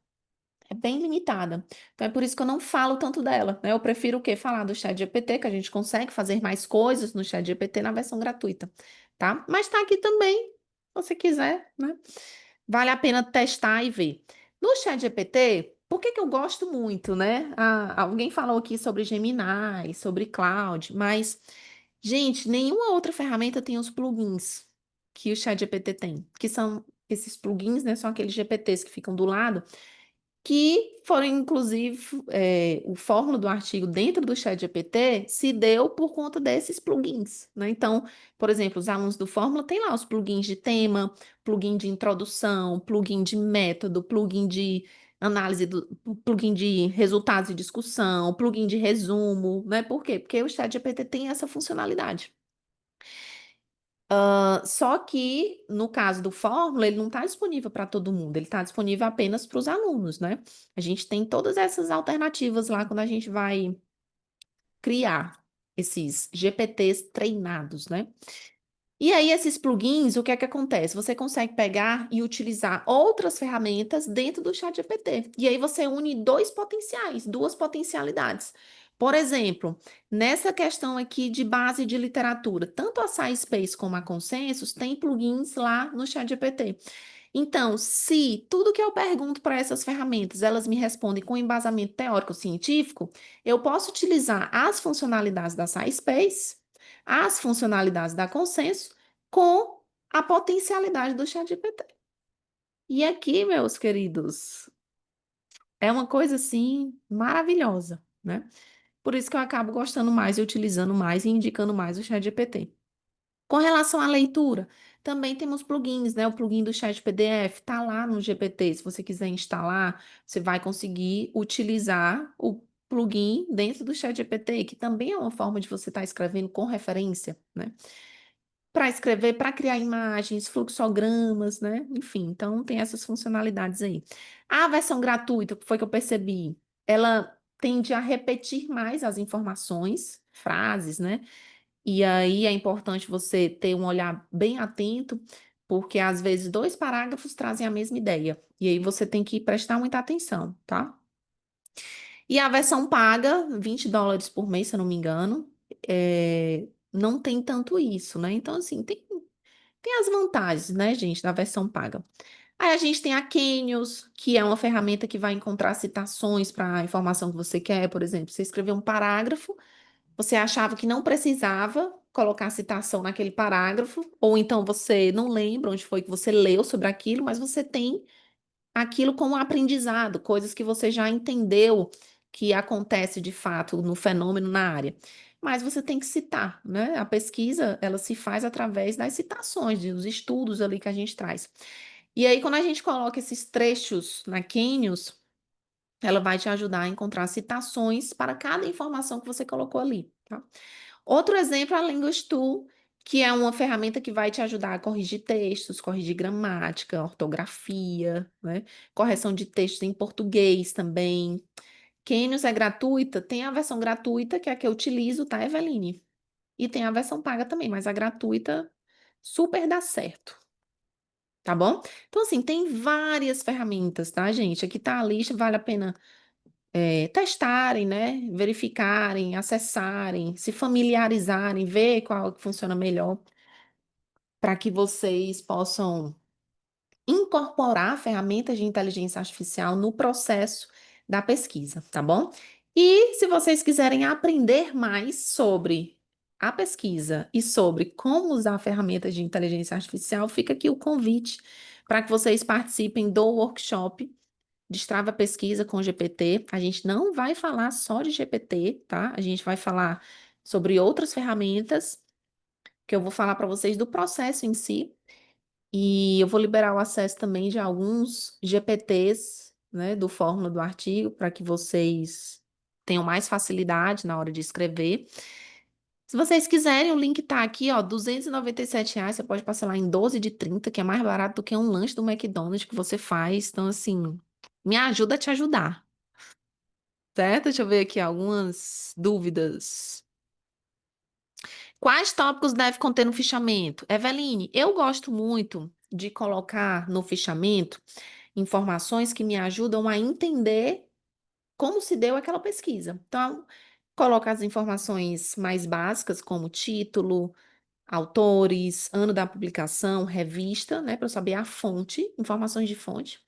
é bem limitada. Então é por isso que eu não falo tanto dela, né? Eu prefiro o quê? Falar do ChatGPT, que a gente consegue fazer mais coisas no ChatGPT na versão gratuita, tá? Mas tá aqui também, se você quiser, né? Vale a pena testar e ver. No ChatGPT, por que que eu gosto muito, né? Ah, alguém falou aqui sobre Gemini, sobre Cloud, mas, gente, nenhuma outra ferramenta tem os plugins que o ChatGPT tem, que são esses plugins, né? São aqueles GPTs que ficam do lado que foram, inclusive, o fórmula do artigo dentro do ChatGPT se deu por conta desses plugins, né? Então, por exemplo, os alunos do Fórmula têm lá os plugins de tema, plugin de introdução, plugin de método, plugin de análise do, plugin de resultados de discussão, plugin de resumo, né? Por quê? Porque o ChatGPT tem essa funcionalidade. Só que, no caso do Fórmula, ele não está disponível para todo mundo, ele está disponível apenas para os alunos, né? A gente tem todas essas alternativas lá quando a gente vai criar esses GPTs treinados, né? E aí, esses plugins, o que é que acontece? Você consegue pegar e utilizar outras ferramentas dentro do ChatGPT. E aí você une dois potenciais, duas potencialidades. Por exemplo, nessa questão aqui de base de literatura, tanto a SciSpace como a Consensus tem plugins lá no ChatGPT. Então, se tudo que eu pergunto para essas ferramentas, elas me respondem com embasamento teórico científico, eu posso utilizar as funcionalidades da SciSpace, as funcionalidades da Consenso, com a potencialidade do ChatGPT. E aqui, meus queridos, é uma coisa assim maravilhosa, né? Por isso que eu acabo gostando mais e utilizando mais e indicando mais o ChatGPT. Com relação à leitura, também temos plugins, né? O plugin do Chat PDF está lá no GPT. Se você quiser instalar, você vai conseguir utilizar o plugin dentro do Chat GPT, que também é uma forma de você estar escrevendo com referência, né? Para escrever, para criar imagens, fluxogramas, né? Enfim, então tem essas funcionalidades aí. A versão gratuita, que foi que eu percebi, ela tende a repetir mais as informações, frases, né? E aí é importante você ter um olhar bem atento, porque às vezes dois parágrafos trazem a mesma ideia. E aí você tem que prestar muita atenção, tá? E a versão paga, US$ 20 por mês, se eu não me engano, não tem tanto isso, né? Então, assim, tem as vantagens, né, gente, da versão paga. Aí a gente tem a Kenios, que é uma ferramenta que vai encontrar citações para a informação que você quer. Por exemplo, você escreveu um parágrafo, você achava que não precisava colocar citação naquele parágrafo, ou então você não lembra onde foi que você leu sobre aquilo, mas você tem aquilo como aprendizado, coisas que você já entendeu que acontece de fato no fenômeno na área. Mas você tem que citar, né? A pesquisa, ela se faz através das citações, dos estudos ali que a gente traz. E aí, quando a gente coloca esses trechos na Canvas, ela vai te ajudar a encontrar citações para cada informação que você colocou ali, tá? Outro exemplo é a Linguist.Tool, que é uma ferramenta que vai te ajudar a corrigir textos, corrigir gramática, ortografia, né? Correção de textos em português também. Canvas é gratuita, tem a versão gratuita, que é a que eu utilizo, tá, Eveline? E tem a versão paga também, mas a gratuita super dá certo, tá bom? Então, assim, tem várias ferramentas, tá, gente? Aqui tá a lista, vale a pena testarem, né? Verificarem, acessarem, se familiarizarem, ver qual que funciona melhor para que vocês possam incorporar ferramentas de inteligência artificial no processo da pesquisa, tá bom? E se vocês quiserem aprender mais sobre a pesquisa e sobre como usar ferramentas de inteligência artificial, fica aqui o convite para que vocês participem do workshop Destrava a Pesquisa com GPT. A gente não vai falar só de GPT, tá? A gente vai falar sobre outras ferramentas, que eu vou falar para vocês do processo em si. E eu vou liberar o acesso também de alguns GPTs, né, do Fórmula do artigo, para que vocês tenham mais facilidade na hora de escrever. Se vocês quiserem, o link tá aqui, ó, R$ 297. Você pode parcelar em 12 de 30, que é mais barato do que um lanche do McDonald's que você faz. Então, assim, me ajuda a te ajudar, certo? Deixa eu ver aqui algumas dúvidas. Quais tópicos deve conter no fichamento? Eveline, eu gosto muito de colocar no fichamento informações que me ajudam a entender como se deu aquela pesquisa. Então, coloca as informações mais básicas, como título, autores, ano da publicação, revista, né, para eu saber a fonte, informações de fonte.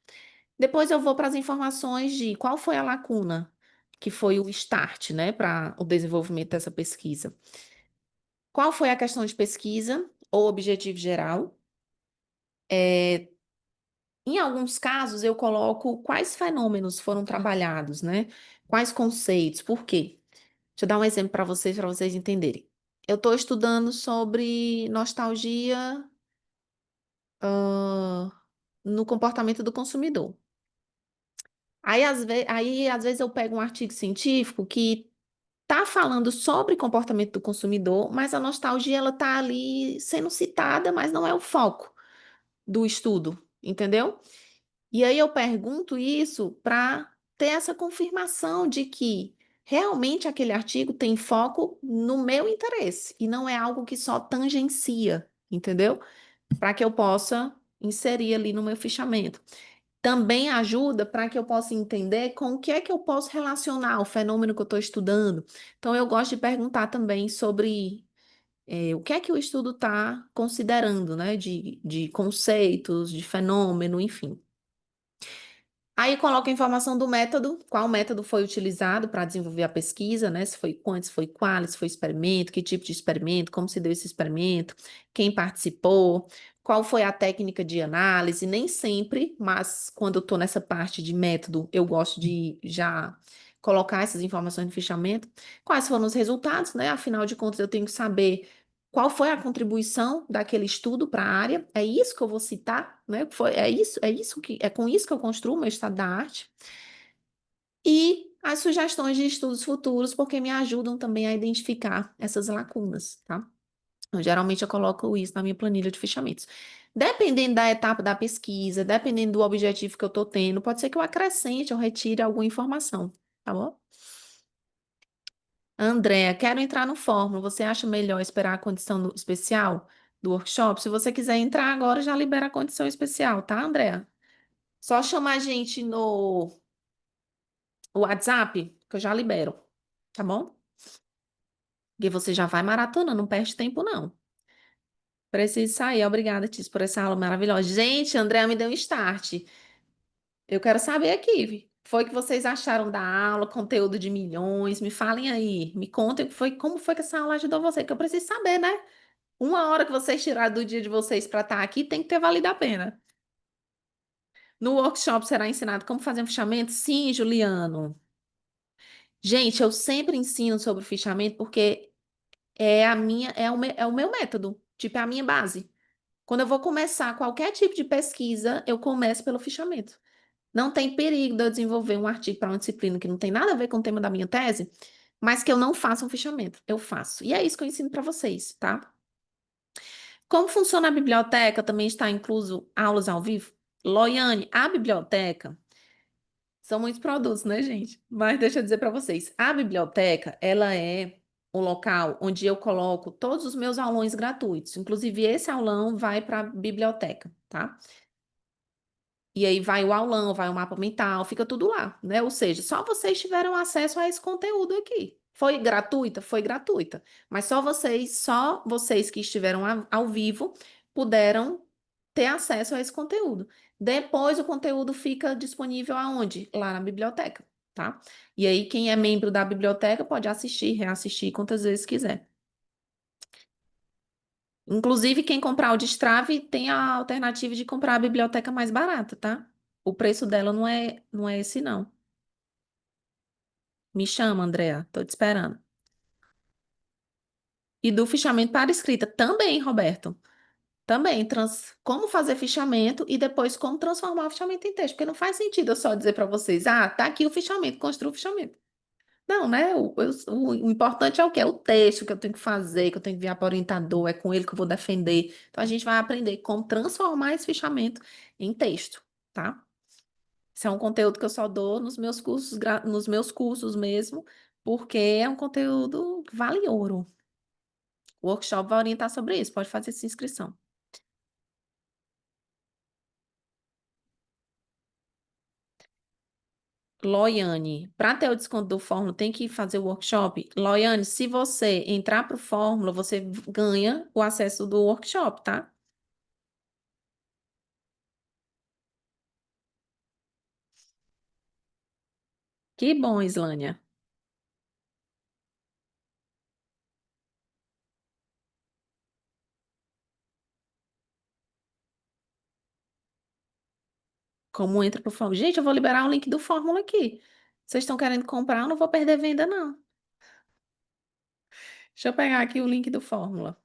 Depois eu vou para as informações de qual foi a lacuna, que foi o start, né, para o desenvolvimento dessa pesquisa. Qual foi a questão de pesquisa ou objetivo geral? Em alguns casos, eu coloco quais fenômenos foram trabalhados, né? Quais conceitos, por quê? Deixa eu dar um exemplo para vocês entenderem. Eu estou estudando sobre nostalgia, no comportamento do consumidor. Às vezes, eu pego um artigo científico que tá falando sobre comportamento do consumidor, mas a nostalgia ela tá ali sendo citada, mas não é o foco do estudo, entendeu? E aí eu pergunto isso para ter essa confirmação de que realmente aquele artigo tem foco no meu interesse e não é algo que só tangencia, entendeu? Para que eu possa inserir ali no meu fichamento. Também ajuda para que eu possa entender com o que é que eu posso relacionar o fenômeno que eu estou estudando. Então, eu gosto de perguntar também sobre o que é que o estudo está considerando, né? De conceitos, de fenômeno, enfim. Aí coloca a informação do método, qual método foi utilizado para desenvolver a pesquisa, né? Se foi quant, se foi qual, se foi experimento, que tipo de experimento, como se deu esse experimento, quem participou, qual foi a técnica de análise. Nem sempre, mas quando eu estou nessa parte de método, eu gosto de já colocar essas informações no fichamento. Quais foram os resultados, né? Afinal de contas, eu tenho que saber qual foi a contribuição daquele estudo para a área? É isso que eu vou citar, né? É com isso que eu construo o meu estado da arte. E as sugestões de estudos futuros, porque me ajudam também a identificar essas lacunas, tá? Então, geralmente eu coloco isso na minha planilha de fechamentos. Dependendo da etapa da pesquisa, dependendo do objetivo que eu estou tendo, pode ser que eu acrescente ou retire alguma informação, tá bom? Andréa, quero entrar no Fórmula. Você acha melhor esperar a condição especial do workshop? Se você quiser entrar agora, já libera a condição especial, tá, Andréa? Só chamar a gente no WhatsApp, que eu já libero, tá bom? Porque você já vai maratona, não perde tempo, não. Preciso sair. Obrigada, Tis, por essa aula maravilhosa. Gente, a Andréa me deu um start. Eu quero saber aqui, foi o que vocês acharam da aula, conteúdo de milhões? Me falem aí, me contem como foi que essa aula ajudou você, que eu preciso saber, né? Uma hora que vocês tiraram do dia de vocês para estar aqui tem que ter valido a pena. No workshop será ensinado como fazer um fichamento? Sim, Juliano. Gente, eu sempre ensino sobre o fichamento porque é o meu método, tipo, é a minha base. Quando eu vou começar qualquer tipo de pesquisa, eu começo pelo fichamento. Não tem perigo de eu desenvolver um artigo para uma disciplina que não tem nada a ver com o tema da minha tese, mas que eu não faça um fichamento. Eu faço. E é isso que eu ensino para vocês, tá? Como funciona a biblioteca? Também está incluso aulas ao vivo? Loiane, a biblioteca são muitos produtos, né, gente? Mas deixa eu dizer para vocês, a biblioteca, ela é um local onde eu coloco todos os meus aulões gratuitos. Inclusive, esse aulão vai para a biblioteca, tá? E aí vai o aulão, vai o mapa mental, fica tudo lá, né? Ou seja, só vocês tiveram acesso a esse conteúdo aqui. Foi gratuita? Foi gratuita. Mas só vocês que estiveram ao vivo puderam ter acesso a esse conteúdo. Depois o conteúdo fica disponível aonde? Lá na biblioteca, tá? E aí quem é membro da biblioteca pode assistir, reassistir quantas vezes quiser. Inclusive, quem comprar o Destrave tem a alternativa de comprar a biblioteca mais barata, tá? O preço dela não é esse, não. Me chama, Andrea. Tô te esperando. E do fichamento para escrita também, Roberto. Também, como fazer fichamento e depois como transformar o fichamento em texto. Porque não faz sentido eu só dizer para vocês, tá aqui o fichamento, construa o fichamento. Não, né? O importante é o quê? É o texto que eu tenho que fazer, que eu tenho que enviar para o orientador, é com ele que eu vou defender. Então, a gente vai aprender como transformar esse fichamento em texto, tá? Isso é um conteúdo que eu só dou nos meus cursos mesmo, porque é um conteúdo que vale ouro. O workshop vai orientar sobre isso, pode fazer essa inscrição. Loiane, para ter o desconto do Fórmula, tem que fazer o workshop? Loiane, se você entrar para o Fórmula, você ganha o acesso do workshop, tá? Que bom, Islânia. Como entra pro Fórmula? Gente, eu vou liberar o link do Fórmula aqui. Vocês estão querendo comprar? Eu não vou perder venda, não. Deixa eu pegar aqui o link do Fórmula.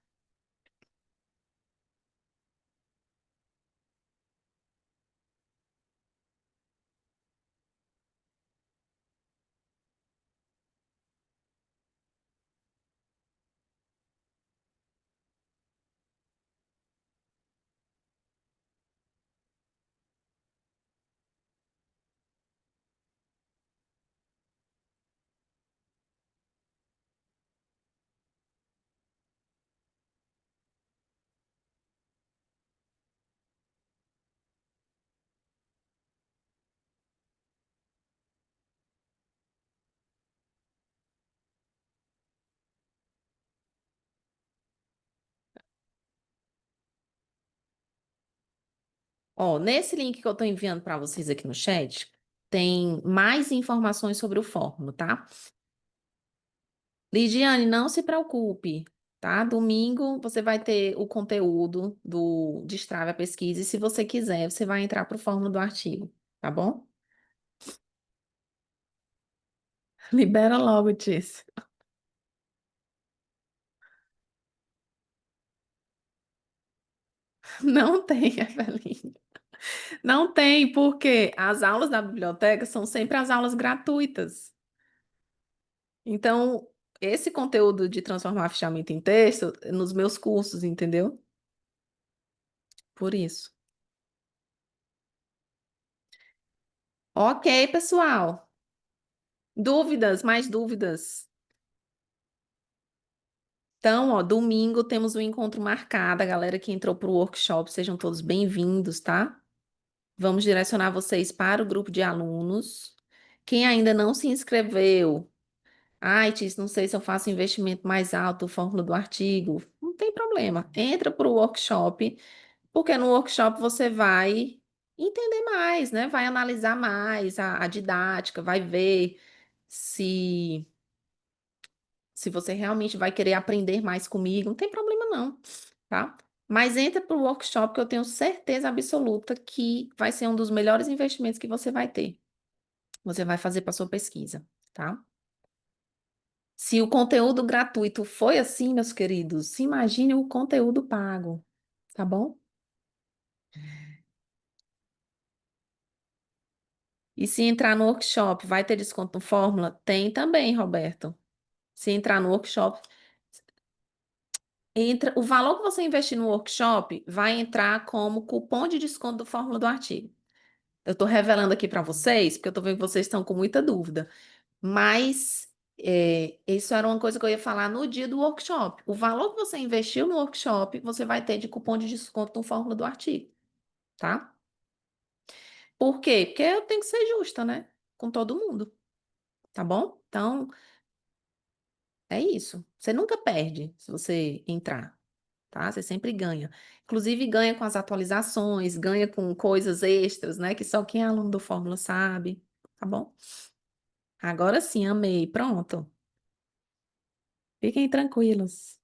Ó, nesse link que eu tô enviando para vocês aqui no chat, tem mais informações sobre o fórmula, tá? Lidiane, não se preocupe, tá? Domingo você vai ter o conteúdo do Destrave a Pesquisa e se você quiser, você vai entrar pro fórmula do artigo, tá bom? Libera logo, Tícia. Não tem, Eveline. Não tem, porque as aulas da biblioteca são sempre as aulas gratuitas. Então, esse conteúdo de transformar fichamento em texto, nos meus cursos, entendeu? Por isso. Ok, pessoal. Dúvidas? Mais dúvidas? Então, ó, domingo temos um encontro marcado. A galera que entrou para o workshop, sejam todos bem-vindos, tá? Vamos direcionar vocês para o grupo de alunos. Quem ainda não se inscreveu, ai, Tis, não sei se eu faço investimento mais alto, fórmula do artigo. Não tem problema. Entra para o workshop, porque no workshop você vai entender mais, né? Vai analisar mais a didática, vai ver se se você realmente vai querer aprender mais comigo, não tem problema não, tá? Mas entra para o workshop que eu tenho certeza absoluta que vai ser um dos melhores investimentos que você vai ter. Você vai fazer para sua pesquisa, tá? Se o conteúdo gratuito foi assim, meus queridos, se imagine o conteúdo pago, tá bom? E se entrar no workshop, vai ter desconto no Fórmula? Tem também, Roberto. Se entrar no workshop, entra, o valor que você investir no workshop vai entrar como cupom de desconto do Fórmula do artigo. Eu estou revelando aqui para vocês, porque eu estou vendo que vocês estão com muita dúvida. Mas isso era uma coisa que eu ia falar no dia do workshop. O valor que você investiu no workshop, você vai ter de cupom de desconto no Fórmula do artigo, tá? Por quê? Porque eu tenho que ser justa, né? Com todo mundo, tá bom? Então, é isso. Você nunca perde se você entrar, tá? Você sempre ganha. Inclusive, ganha com as atualizações, ganha com coisas extras, né? Que só quem é aluno do Fórmula sabe, tá bom? Agora sim, amei. Pronto. Fiquem tranquilos.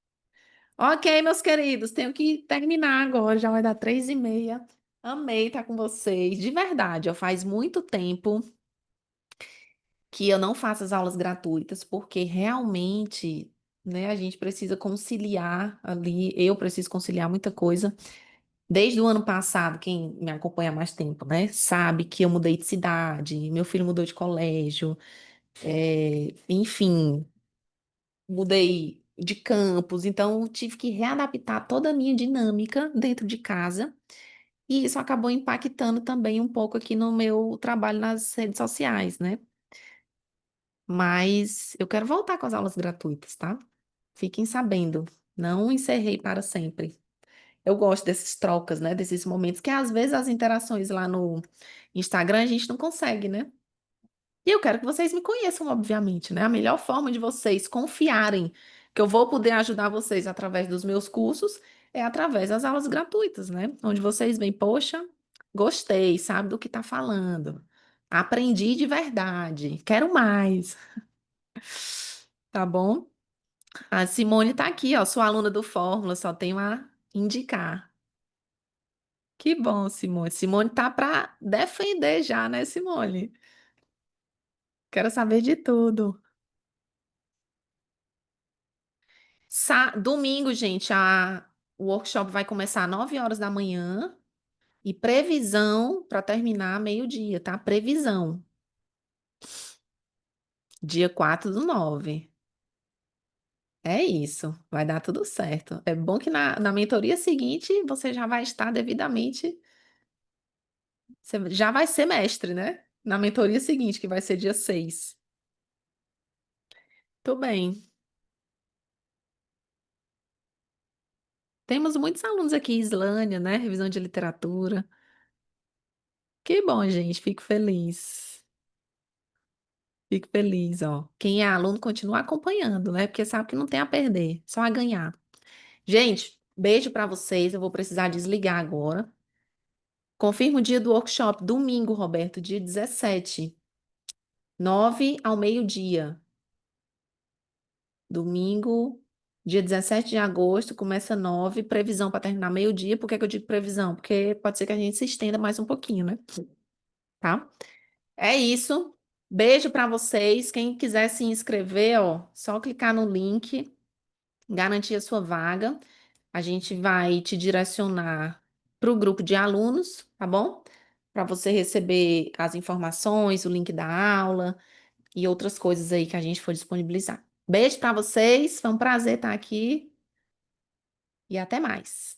Ok, meus queridos, tenho que terminar agora, já vai dar 3h30. Amei estar com vocês, de verdade, ó, faz muito tempo que eu não faço as aulas gratuitas, porque realmente, né, a gente precisa conciliar ali, eu preciso conciliar muita coisa. Desde o ano passado, quem me acompanha há mais tempo, né, sabe que eu mudei de cidade, meu filho mudou de colégio, enfim, mudei de campus, então eu tive que readaptar toda a minha dinâmica dentro de casa, e isso acabou impactando também um pouco aqui no meu trabalho nas redes sociais, né? Mas eu quero voltar com as aulas gratuitas, tá? Fiquem sabendo, não encerrei para sempre. Eu gosto dessas trocas, né? Desses momentos que às vezes as interações lá no Instagram a gente não consegue, né? E eu quero que vocês me conheçam, obviamente, né? A melhor forma de vocês confiarem que eu vou poder ajudar vocês através dos meus cursos é através das aulas gratuitas, né? Onde vocês veem, poxa, gostei, sabe do que tá falando. Aprendi de verdade, quero mais, tá bom? A Simone tá aqui, ó, sua aluna do Fórmula, só tenho a indicar. Que bom, Simone. Simone tá para defender já, né, Simone? Quero saber de tudo. Domingo, gente, o workshop vai começar às 9 horas da manhã e previsão para terminar meio-dia, tá? Previsão, dia 4/9. É isso, vai dar tudo certo. É bom que na mentoria seguinte você já vai estar devidamente, você já vai ser mestre, né? Na mentoria seguinte, que vai ser dia 6. Tudo bem. Temos muitos alunos aqui em Islândia, né? Revisão de literatura. Que bom, gente, fico feliz. Fico feliz, ó. Quem é aluno continua acompanhando, né? Porque sabe que não tem a perder, só a ganhar. Gente, beijo pra vocês. Eu vou precisar desligar agora. Confirma o dia do workshop, domingo, Roberto, dia 17, 9 ao meio-dia. Domingo, dia 17 de agosto, começa 9, previsão para terminar meio-dia. Por que que eu digo previsão? Porque pode ser que a gente se estenda mais um pouquinho, né? Tá? É isso. Beijo para vocês. Quem quiser se inscrever, ó, só clicar no link, garantir a sua vaga. A gente vai te direcionar para o grupo de alunos, tá bom? Para você receber as informações, o link da aula e outras coisas aí que a gente for disponibilizar. Beijo para vocês, foi um prazer estar aqui e até mais.